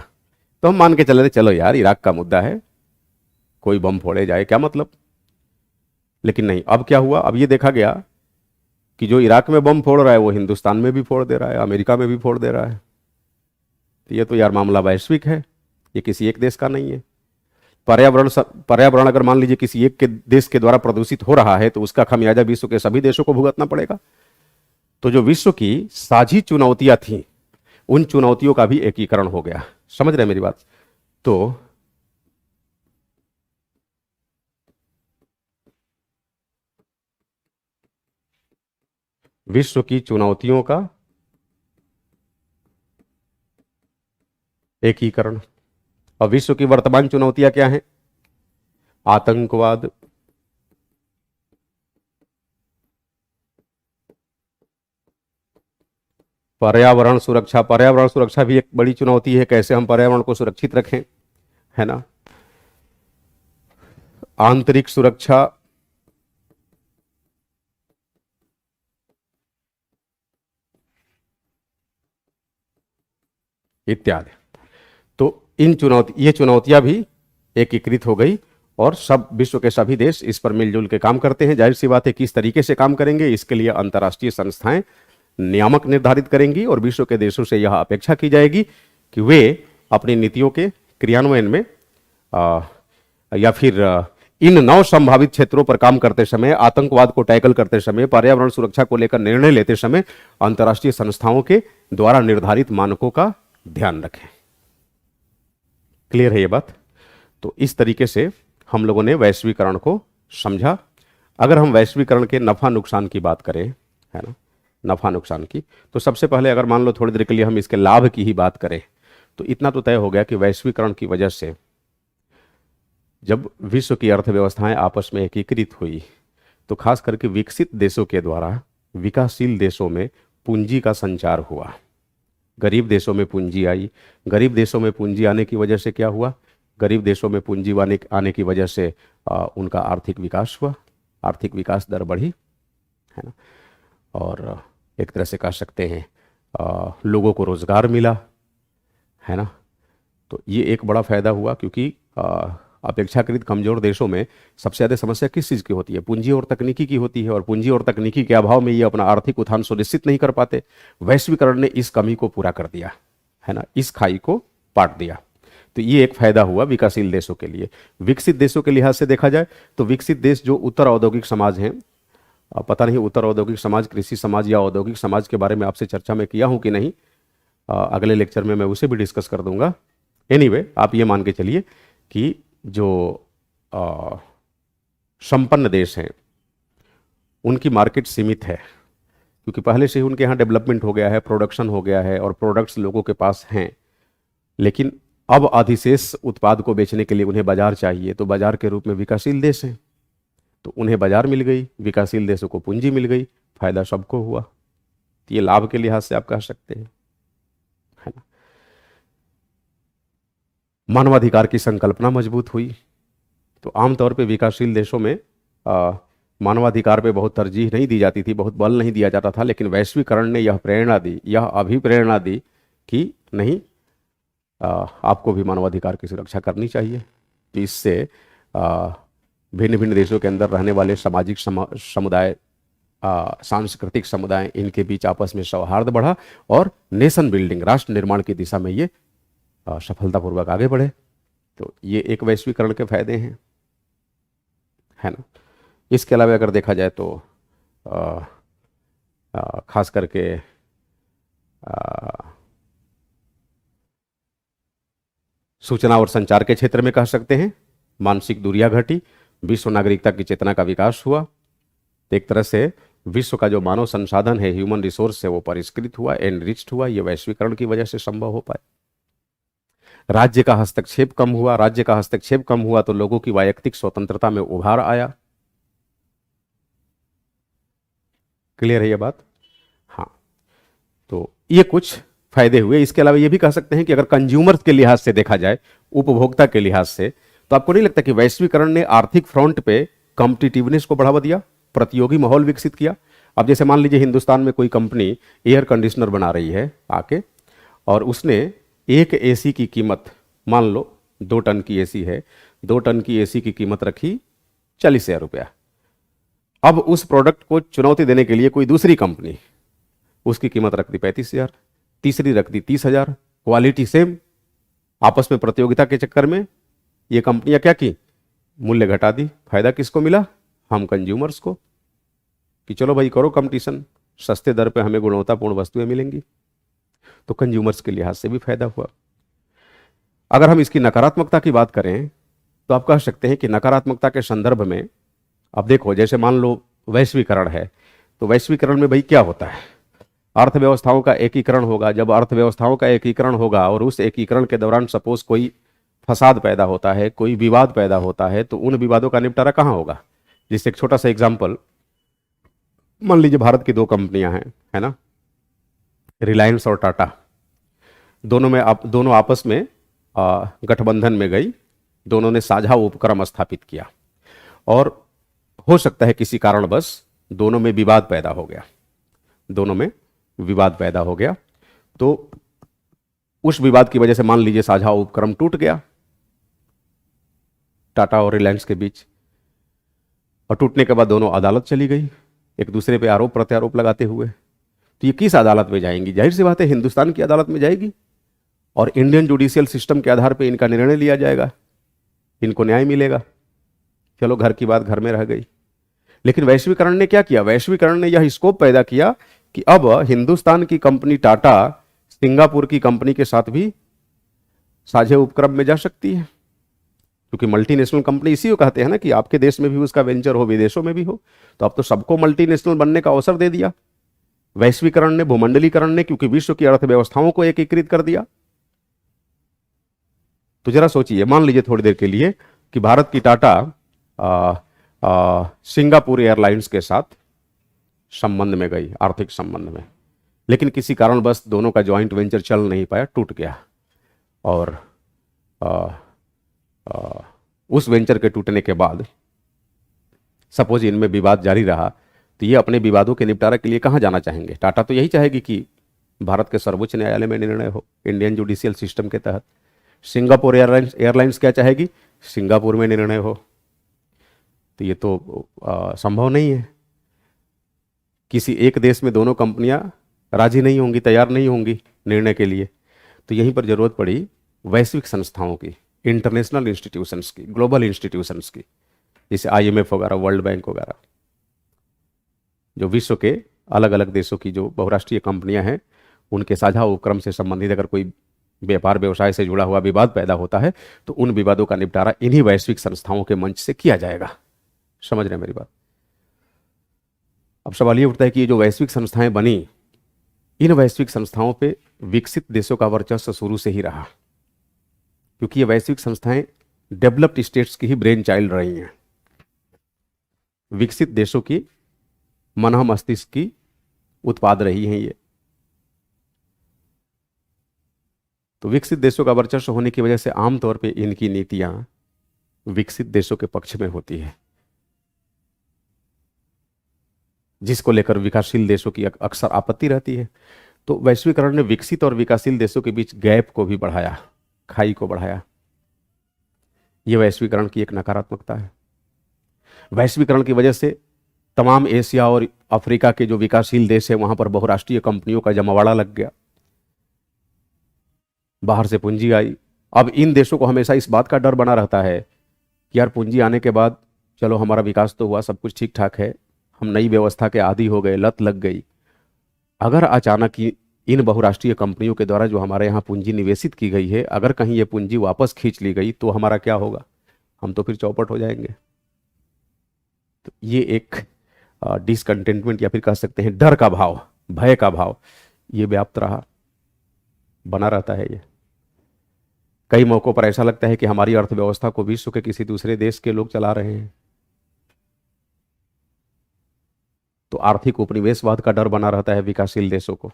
तो हम मान के चले थे चलो यार इराक का मुद्दा है, कोई बम फोड़े जाए क्या मतलब। लेकिन नहीं, अब क्या हुआ, अब ये देखा गया कि जो इराक में बम फोड़ रहा है वो हिंदुस्तान में भी फोड़ दे रहा है, अमेरिका में भी फोड़ दे रहा है। तो ये तो यार मामला वैश्विक है, ये किसी एक देश का नहीं है। पर्यावरण अगर मान लीजिए किसी एक के देश के द्वारा प्रदूषित हो रहा है तो उसका खामियाजा विश्व के सभी देशों को भुगतना पड़ेगा। तो जो विश्व की साझी चुनौतियां थी उन चुनौतियों का भी एकीकरण हो गया। समझ रहे हैं मेरी बात? तो विश्व की चुनौतियों का एकीकरण। और विश्व की वर्तमान चुनौतियां क्या हैं? आतंकवाद, पर्यावरण सुरक्षा। पर्यावरण सुरक्षा भी एक बड़ी चुनौती है, कैसे हम पर्यावरण को सुरक्षित रखें, है ना। आंतरिक सुरक्षा, इत्यादि। तो ये चुनौतियां भी एकीकृत हो गई और सब विश्व के सभी देश इस पर मिलजुल के काम करते हैं। जाहिर सी बात है किस तरीके से काम करेंगे इसके लिए अंतर्राष्ट्रीय संस्थाएं नियामक निर्धारित करेंगी और विश्व के देशों से यह अपेक्षा की जाएगी कि वे अपनी नीतियों के क्रियान्वयन में या फिर इन 9 संभावित क्षेत्रों पर काम करते समय, आतंकवाद को टैकल करते समय, पर्यावरण सुरक्षा को लेकर निर्णय लेते समय अंतर्राष्ट्रीय संस्थाओं के द्वारा निर्धारित मानकों का ध्यान रखें। क्लियर है ये बात? तो इस तरीके से हम लोगों ने वैश्वीकरण को समझा। अगर हम वैश्वीकरण के नफा नुकसान की बात करें, है ना, नफा नुकसान की, तो सबसे पहले अगर मान लो थोड़ी देर के लिए हम इसके लाभ की ही बात करें तो इतना तो तय हो गया कि वैश्वीकरण की वजह से जब विश्व की अर्थव्यवस्थाएं आपस में एकीकृत हुई तो खास करके विकसित देशों के द्वारा विकासशील देशों में पूंजी का संचार हुआ, गरीब देशों में पूंजी आई। गरीब देशों में पूंजी आने की वजह से क्या हुआ? गरीब देशों में पूंजी आने की वजह से उनका आर्थिक विकास हुआ। आर्थिक विकास दर बढ़ी, है ना। और एक तरह से कह सकते हैं लोगों को रोजगार मिला, है ना। तो ये एक बड़ा फायदा हुआ, क्योंकि अपेक्षाकृत कमजोर देशों में सबसे ज़्यादा समस्या किस चीज़ की होती है? पूंजी और तकनीकी की होती है, और पूंजी और तकनीकी के अभाव में ये अपना आर्थिक उत्थान सुनिश्चित नहीं कर पाते। वैश्वीकरण ने इस कमी को पूरा कर दिया, है ना, इस खाई को पाट दिया। तो ये एक फायदा हुआ विकासशील देशों के लिए। विकसित देशों के लिहाज से देखा जाए तो विकसित देश जो उत्तर औद्योगिक समाज हैं, पता नहीं उत्तर औद्योगिक समाज, कृषि समाज या औद्योगिक समाज के बारे में आपसे चर्चा में किया हूं कि नहीं, अगले लेक्चर में मैं उसे भी डिस्कस कर दूंगा। एनीवे, आप ये मान के चलिए कि जो संपन्न देश हैं उनकी मार्केट सीमित है, क्योंकि पहले से ही उनके यहाँ डेवलपमेंट हो गया है, प्रोडक्शन हो गया है और प्रोडक्ट्स लोगों के पास हैं। लेकिन अब अधिशेष उत्पाद को बेचने के लिए उन्हें बाजार चाहिए, तो बाजार के रूप में विकासशील देश हैं, तो उन्हें बाजार मिल गई, विकासशील देशों को पूंजी मिल गई, फायदा सबको हुआ। तो ये लाभ के लिहाज से आप कह सकते हैं, है ना। मानवाधिकार की संकल्पना मजबूत हुई। तो आमतौर पे विकासशील देशों में मानवाधिकार पे बहुत तरजीह नहीं दी जाती थी, बहुत बल नहीं दिया जाता था, लेकिन वैश्वीकरण ने यह प्रेरणा दी, यह अभिप्रेरणा दी कि नहीं, आपको भी मानवाधिकार की सुरक्षा करनी चाहिए। तो इससे भिन्न भिन्न देशों के अंदर रहने वाले सामाजिक समुदाय, सांस्कृतिक समुदाय, इनके बीच आपस में सौहार्द बढ़ा और नेशन बिल्डिंग, राष्ट्र निर्माण की दिशा में ये सफलतापूर्वक आगे बढ़े। तो ये एक वैश्वीकरण के फायदे हैं, है ना। इसके अलावा अगर देखा जाए तो खास करके सूचना और संचार के क्षेत्र में कह सकते हैं मानसिक दूरियां घटी, विश्व नागरिकता की चेतना का विकास हुआ। एक तरह से विश्व का जो मानव संसाधन है, ह्यूमन रिसोर्स है, वो परिष्कृत हुआ, एनरिच्ड हुआ। ये वैश्वीकरण की वजह से संभव हो पाए। राज्य का हस्तक्षेप कम हुआ, राज्य का हस्तक्षेप कम हुआ तो लोगों की वैयक्तिक स्वतंत्रता में उभार आया। क्लियर है ये बात? हाँ, तो ये कुछ फायदे हुए। इसके अलावा ये भी कह सकते हैं कि अगर कंज्यूमर्स के लिहाज से देखा जाए, उपभोक्ता के लिहाज से, तो आपको नहीं लगता कि वैश्वीकरण ने आर्थिक फ्रंट पे कॉम्पिटिटिवनेस को बढ़ावा दिया, प्रतियोगी माहौल विकसित किया? अब जैसे मान लीजिए हिंदुस्तान में कोई कंपनी एयर कंडीशनर बना रही है आके, और उसने एक एसी की कीमत, मान लो 2 टन की एसी है, 2 टन की एसी की कीमत रखी 40,000 रुपया। अब उस प्रोडक्ट को चुनौती देने के लिए कोई दूसरी कंपनी उसकी कीमत रख दी 35,000, तीसरी रख दी 30,000, क्वालिटी सेम। आपस में प्रतियोगिता के चक्कर में ये कंपनियां क्या की, मूल्य घटा दी। फायदा किसको मिला? हम कंज्यूमर्स को, कि चलो भाई करो कंपटीशन, सस्ते दर पे हमें गुणवत्तापूर्ण वस्तुएं मिलेंगी। तो कंज्यूमर्स के लिहाज से भी फायदा हुआ। अगर हम इसकी नकारात्मकता की बात करें तो आप कह सकते हैं कि नकारात्मकता के संदर्भ में, अब देखो जैसे मान लो वैश्वीकरण है, तो वैश्वीकरण में भाई क्या होता है? अर्थव्यवस्थाओं का एकीकरण होगा। जब अर्थव्यवस्थाओं का एकीकरण होगा और उस एकीकरण के दौरान सपोज कोई फसाद पैदा होता है, कोई विवाद पैदा होता है, तो उन विवादों का निपटारा कहाँ होगा? जिससे एक छोटा सा एग्जाम्पल, मान लीजिए भारत की 2 कंपनियां हैं, है ना, रिलायंस और टाटा। दोनों आपस में गठबंधन में गई, दोनों ने साझा उपक्रम स्थापित किया, और हो सकता है किसी कारणवश दोनों में विवाद पैदा हो गया, दोनों में विवाद पैदा हो गया। तो उस विवाद की वजह से मान लीजिए साझा उपक्रम टूट गया टाटा और रिलायंस के बीच, और टूटने के बाद दोनों अदालत चली गई, एक दूसरे पे आरोप प्रत्यारोप लगाते हुए। तो ये किस अदालत में जाएंगी? जाहिर सी बात है हिंदुस्तान की अदालत में जाएगी, और इंडियन जुडिशियल सिस्टम के आधार पर इनका निर्णय लिया जाएगा, इनको न्याय मिलेगा। चलो घर की बात घर में रह गई। लेकिन वैश्वीकरण ने क्या किया? वैश्वीकरण ने यह स्कोप पैदा किया कि अब हिंदुस्तान की कंपनी टाटा सिंगापुर की कंपनी के साथ भी साझे उपक्रम में जा सकती है, क्योंकि मल्टीनेशनल कंपनी इसी को कहते हैं ना, कि आपके देश में भी उसका वेंचर हो, विदेशों में भी हो। तो अब तो सबको मल्टीनेशनल बनने का अवसर दे दिया वैश्वीकरण ने, भूमंडलीकरण ने, क्योंकि विश्व की अर्थव्यवस्थाओं को एकीकृत कर दिया। तो जरा सोचिए, मान लीजिए थोड़ी देर के लिए कि भारत की टाटा सिंगापुर एयरलाइंस के साथ संबंध में गई, आर्थिक संबंध में, लेकिन किसी कारणवश दोनों का जॉइंट वेंचर चल नहीं पाया, टूट गया। और उस वेंचर के टूटने के बाद सपोज इनमें विवाद जारी रहा तो ये अपने विवादों के निपटारे के लिए कहाँ जाना चाहेंगे? टाटा तो यही चाहेगी कि भारत के सर्वोच्च न्यायालय में निर्णय हो इंडियन जुडिशियल सिस्टम के तहत। सिंगापुर एयरलाइंस क्या चाहेगी? सिंगापुर में निर्णय हो। तो ये तो संभव नहीं है। किसी एक देश में दोनों कंपनियां राजी नहीं होंगी, तैयार नहीं होंगी निर्णय के लिए। तो यहीं पर जरूरत पड़ी वैश्विक संस्थाओं की, इंटरनेशनल इंस्टीट्यूशंस की, ग्लोबल इंस्टीट्यूशंस की, जैसे IMF वगैरह, वर्ल्ड बैंक वगैरह, जो विश्व के अलग अलग देशों की जो बहुराष्ट्रीय कंपनियां हैं उनके साझा उपक्रम से संबंधित अगर कोई व्यापार व्यवसाय से जुड़ा हुआ विवाद पैदा होता है तो उन विवादों का निपटारा इन्हीं वैश्विक संस्थाओं के मंच से किया जाएगा। समझ रहे हैं मेरी बात? अब सवाल ये उठता है कि ये जो वैश्विक संस्थाएं बनी, इन वैश्विक संस्थाओं पे विकसित देशों का वर्चस्व शुरू से ही रहा, क्योंकि ये वैश्विक संस्थाएं डेवलप्ड स्टेट्स की ही ब्रेन चाइल्ड रही हैं, विकसित देशों की मन मस्तिष्क की उत्पाद रही हैं ये। तो विकसित देशों का वर्चस्व होने की वजह से आमतौर पे इनकी नीतियां विकसित देशों के पक्ष में होती है, जिसको लेकर विकासशील देशों की अक्सर आपत्ति रहती है। तो वैश्वीकरण ने विकसित और विकासशील देशों के बीच गैप को भी बढ़ाया, खाई को बढ़ाया। यह वैश्वीकरण की एक नकारात्मकता है। वैश्वीकरण की वजह से तमाम एशिया और अफ्रीका के जो विकासशील देश है वहां पर बहुराष्ट्रीय कंपनियों का जमावड़ा लग गया, बाहर से पूंजी आई। अब इन देशों को हमेशा इस बात का डर बना रहता है कि यार पूंजी आने के बाद चलो हमारा विकास तो हुआ, सब कुछ ठीक ठाक है, हम नई व्यवस्था के आदी हो गए, लत लग गई। अगर अचानक ही इन बहुराष्ट्रीय कंपनियों के द्वारा जो हमारे यहाँ पूंजी निवेशित की गई है, अगर कहीं ये पूंजी वापस खींच ली गई तो हमारा क्या होगा? हम तो फिर चौपट हो जाएंगे। तो ये एक डिसकंटेंटमेंट या फिर कह सकते हैं डर का भाव, भय का भाव, ये व्याप्त रहा, बना रहता है। ये कई मौकों पर ऐसा लगता है कि हमारी अर्थव्यवस्था को विश्व के किसी दूसरे देश के लोग चला रहे हैं। तो आर्थिक उपनिवेशवाद का डर बना रहता है विकासशील देशों को,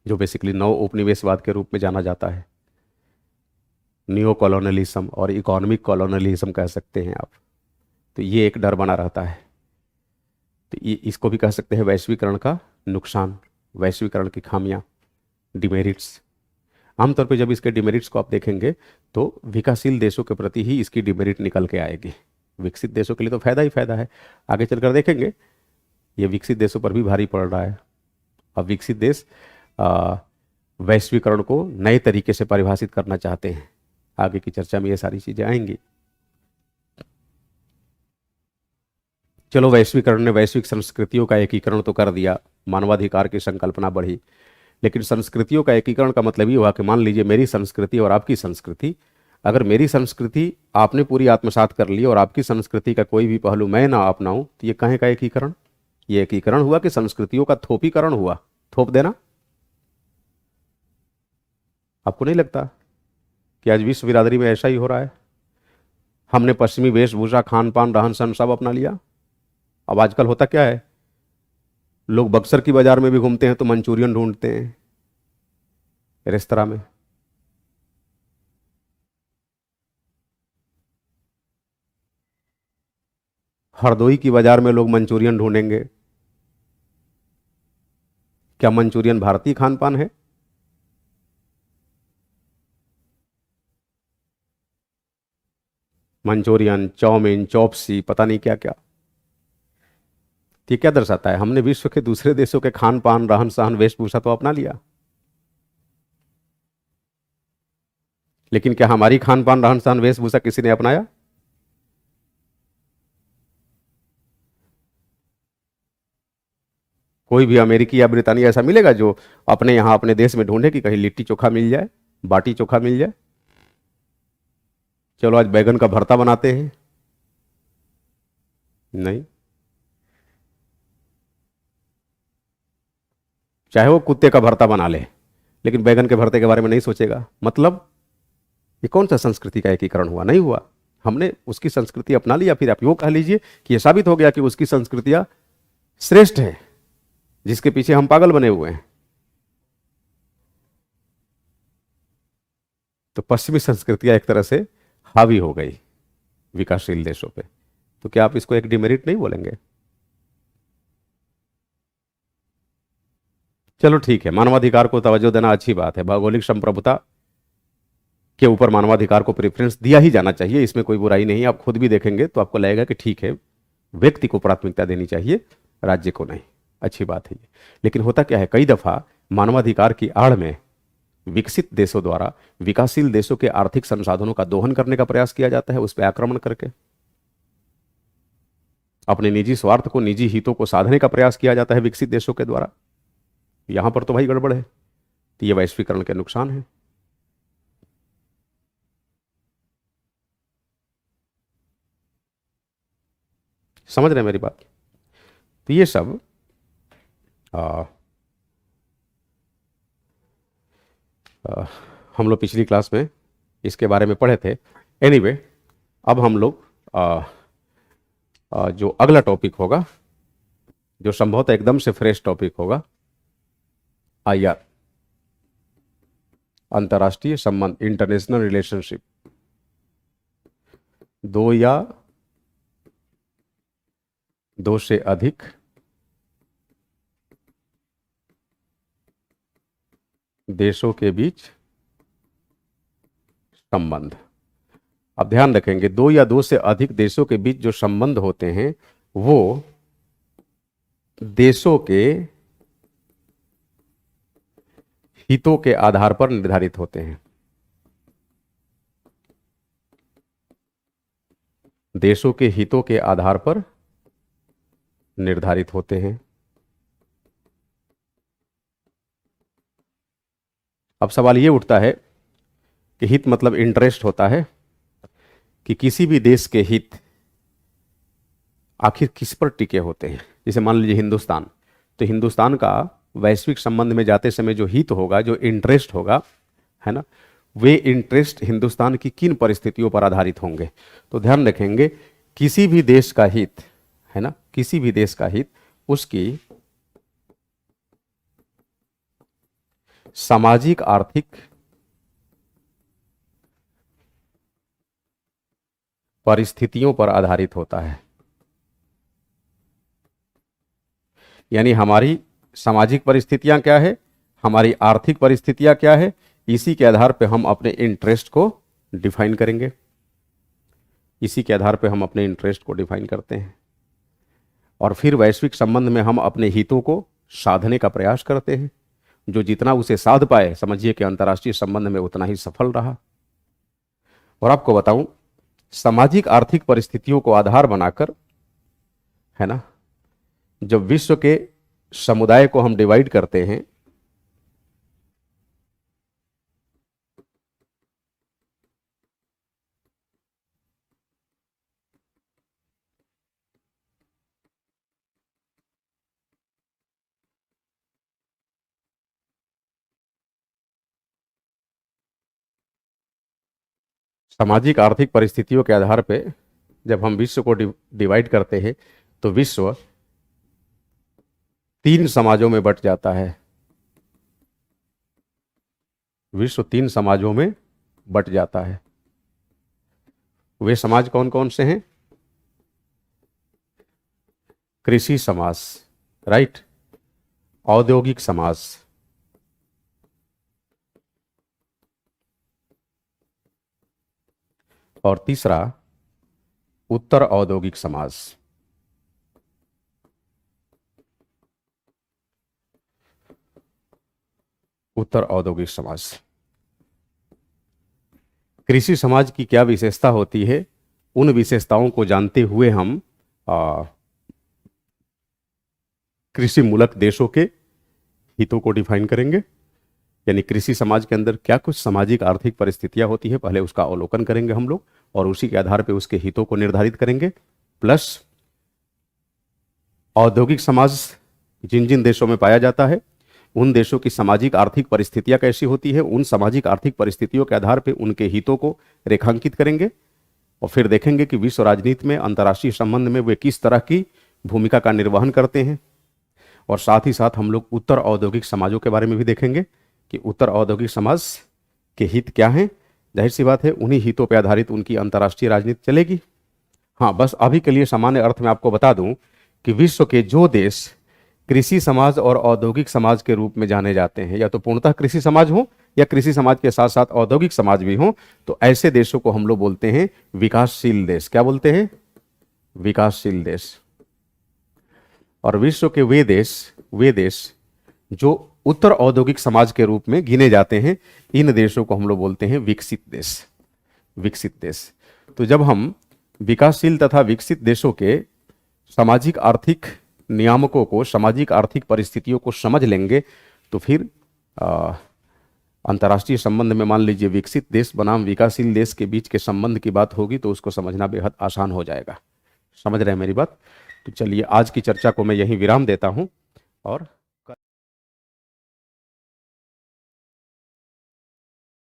जो बेसिकली नव उपनिवेशवाद के रूप में जाना जाता है। नियो कॉलोनलिज्म और इकोनॉमिक कॉलोनलिज्म कह सकते हैं आप। तो ये एक डर बना रहता है। तो ये इसको भी कह सकते हैं वैश्वीकरण का नुकसान, वैश्वीकरण की खामियां, डिमेरिट्स। आमतौर पे जब इसके डिमेरिट्स को आप देखेंगे तो विकासशील देशों के प्रति ही इसकी डिमेरिट निकल के आएगी। विकसित देशों के लिए तो फायदा ही फायदा है। आगे चलकर देखेंगे ये विकसित देशों पर भी भारी पड़ रहा है। अब विकसित देश वैश्वीकरण को नए तरीके से परिभाषित करना चाहते हैं। आगे की चर्चा में ये सारी चीजें आएंगी। चलो, वैश्वीकरण ने वैश्विक संस्कृतियों का एकीकरण तो कर दिया, मानवाधिकार की संकल्पना बढ़ी, लेकिन संस्कृतियों का एकीकरण का मतलब ये हुआ कि मान लीजिए मेरी संस्कृति और आपकी संस्कृति, अगर मेरी संस्कृति आपने पूरी आत्मसात कर ली और आपकी संस्कृति का कोई भी पहलू मैं ना अपनाऊं, तो ये कहें का एकीकरण? ये एकीकरण हुआ कि संस्कृतियों का थोपीकरण हुआ, थोप देना। आपको नहीं लगता कि आज विश्व बिरादरी में ऐसा ही हो रहा है? हमने पश्चिमी वेशभूषा, खान पान, रहन सहन सब अपना लिया। अब आजकल होता क्या है, लोग बक्सर की बाजार में भी घूमते हैं तो मंचूरियन ढूंढते हैं रेस्तरां में। हरदोई की बाजार में लोग मंचूरियन ढूंढेंगे। क्या मंचूरियन भारतीय खान पान है? मंचूरियन, चाउमीन, चौपसी, पता नहीं क्या क्या। ये क्या दर्शाता है? हमने विश्व के दूसरे देशों के खान पान, रहन सहन, वेशभूषा तो अपना लिया, लेकिन क्या हमारी खान पान, रहन सहन, वेशभूषा किसी ने अपनाया? कोई भी अमेरिकी या ब्रितानी ऐसा मिलेगा जो अपने यहां अपने देश में ढूंढे कि कहीं लिट्टी चोखा मिल जाए, बाटी चोखा मिल जाए? चलो आज बैगन का भरता बनाते हैं, नहीं। चाहे वो कुत्ते का भरता बना ले, लेकिन बैगन के भरते के बारे में नहीं सोचेगा। मतलब ये कौन सा संस्कृति का एकीकरण हुआ? नहीं हुआ। हमने उसकी संस्कृति अपना ली, या फिर आप यूं कह लीजिए कि यह साबित हो गया कि उसकी संस्कृतियां श्रेष्ठ है, जिसके पीछे हम पागल बने हुए हैं। तो पश्चिमी संस्कृतियां एक तरह से हावी हो गई विकासशील देशों पे। तो क्या आप इसको एक डिमेरिट नहीं बोलेंगे? चलो ठीक है, मानवाधिकार को तवज्जो देना अच्छी बात है, भौगोलिक संप्रभुता के ऊपर मानवाधिकार को प्रेफरेंस दिया ही जाना चाहिए, इसमें कोई बुराई नहीं। आप खुद भी देखेंगे तो आपको लगेगा कि ठीक है, व्यक्ति को प्राथमिकता देनी चाहिए, राज्य को नहीं। अच्छी बात है ये। लेकिन होता क्या है, कई दफा मानवाधिकार की आड़ में विकसित देशों द्वारा विकासशील देशों के आर्थिक संसाधनों का दोहन करने का प्रयास किया जाता है, उस पर आक्रमण करके अपने निजी स्वार्थ को, निजी हितों को साधने का प्रयास किया जाता है विकसित देशों के द्वारा। यहां पर तो भाई गड़बड़ है। तो ये वैश्वीकरण के नुकसान है। समझ रहे हैं मेरी बात? तो ये सब हम लोग पिछली क्लास में इसके बारे में पढ़े थे। एनीवे, अब हम लोग जो अगला टॉपिक होगा, जो संभवतः एकदम से फ्रेश टॉपिक होगा, आईआर, अंतर्राष्ट्रीय संबंध, इंटरनेशनल रिलेशनशिप। दो या दो से अधिक देशों के बीच संबंध। अब ध्यान रखेंगे, दो या दो से अधिक देशों के बीच जो संबंध होते हैं वो देशों के हितों के आधार पर निर्धारित होते हैं। देशों के हितों के आधार पर निर्धारित होते हैं। अब सवाल ये उठता है कि हित मतलब इंटरेस्ट होता है कि किसी भी देश के हित आखिर किस पर टिके होते हैं। जैसे मान लीजिए हिंदुस्तान, तो हिंदुस्तान का वैश्विक संबंध में जाते समय जो हित होगा, जो इंटरेस्ट होगा, है ना, वे इंटरेस्ट हिंदुस्तान की किन परिस्थितियों पर आधारित होंगे। तो ध्यान रखेंगे, किसी भी देश का हित, है ना, किसी भी देश का हित उसकी सामाजिक आर्थिक परिस्थितियों पर आधारित होता है। यानी हमारी सामाजिक परिस्थितियां क्या है, हमारी आर्थिक परिस्थितियां क्या है, इसी के आधार पे हम अपने इंटरेस्ट को डिफाइन करेंगे। इसी के आधार पे हम अपने इंटरेस्ट को डिफाइन करते हैं और फिर वैश्विक संबंध में हम अपने हितों को साधने का प्रयास करते हैं। जो जितना उसे साध पाए, समझिए कि अंतर्राष्ट्रीय संबंध में उतना ही सफल रहा। और आपको बताऊं, सामाजिक आर्थिक परिस्थितियों को आधार बनाकर, है ना, जब विश्व के समुदाय को हम डिवाइड करते हैं, सामाजिक आर्थिक परिस्थितियों के आधार पे जब हम विश्व को डिवाइड करते हैं तो विश्व तीन समाजों में बंट जाता है। विश्व तीन समाजों में बंट जाता है। वे समाज कौन कौन से हैं? कृषि समाज, राइट, औद्योगिक समाज, और तीसरा उत्तर औद्योगिक समाज। उत्तर औद्योगिक समाज। कृषि समाज की क्या विशेषता होती है, उन विशेषताओं को जानते हुए हम कृषि मूलक देशों के हितों को डिफाइन करेंगे। यानी कृषि समाज के अंदर क्या कुछ सामाजिक आर्थिक परिस्थितियां होती है, पहले उसका अवलोकन करेंगे हम लोग और उसी के आधार पर उसके हितों को निर्धारित करेंगे। प्लस औद्योगिक समाज जिन जिन देशों में पाया जाता है, उन देशों की सामाजिक आर्थिक परिस्थितियां कैसी होती है, उन सामाजिक आर्थिक परिस्थितियों के आधार पर उनके हितों को रेखांकित करेंगे और फिर देखेंगे कि विश्व राजनीति में, अंतर्राष्ट्रीय संबंध में वे किस तरह की भूमिका का निर्वहन करते हैं। और साथ ही साथ हम लोग उत्तर औद्योगिक समाजों के बारे में भी देखेंगे कि उत्तर औद्योगिक समाज के हित क्या हैं। जाहिर सी बात है, उन्हीं हितों पर आधारित उनकी अंतर्राष्ट्रीय राजनीति चलेगी। हाँ, बस अभी के लिए सामान्य अर्थ में आपको बता दूं कि विश्व के जो देश कृषि समाज और औद्योगिक समाज के रूप में जाने जाते हैं, या तो पूर्णतः कृषि समाज हो या कृषि समाज के साथ साथ औद्योगिक समाज भी हो, तो ऐसे देशों को हम लोग बोलते हैं विकासशील देश। क्या बोलते हैं? विकासशील देश। और विश्व के वे देश जो उत्तर औद्योगिक समाज के रूप में गिने जाते हैं, इन देशों को हम लोग बोलते हैं विकसित देश। विकसित देश। तो जब हम विकासशील तथा विकसित देशों के सामाजिक आर्थिक नियामकों को, सामाजिक आर्थिक परिस्थितियों को समझ लेंगे, तो फिर अंतर्राष्ट्रीय संबंध में मान लीजिए विकसित देश बनाम विकासशील देश के बीच के संबंध की बात होगी, तो उसको समझना बेहद आसान हो जाएगा। समझ रहे हैं मेरी बात? तो चलिए आज की चर्चा को मैं यहीं विराम देता हूं और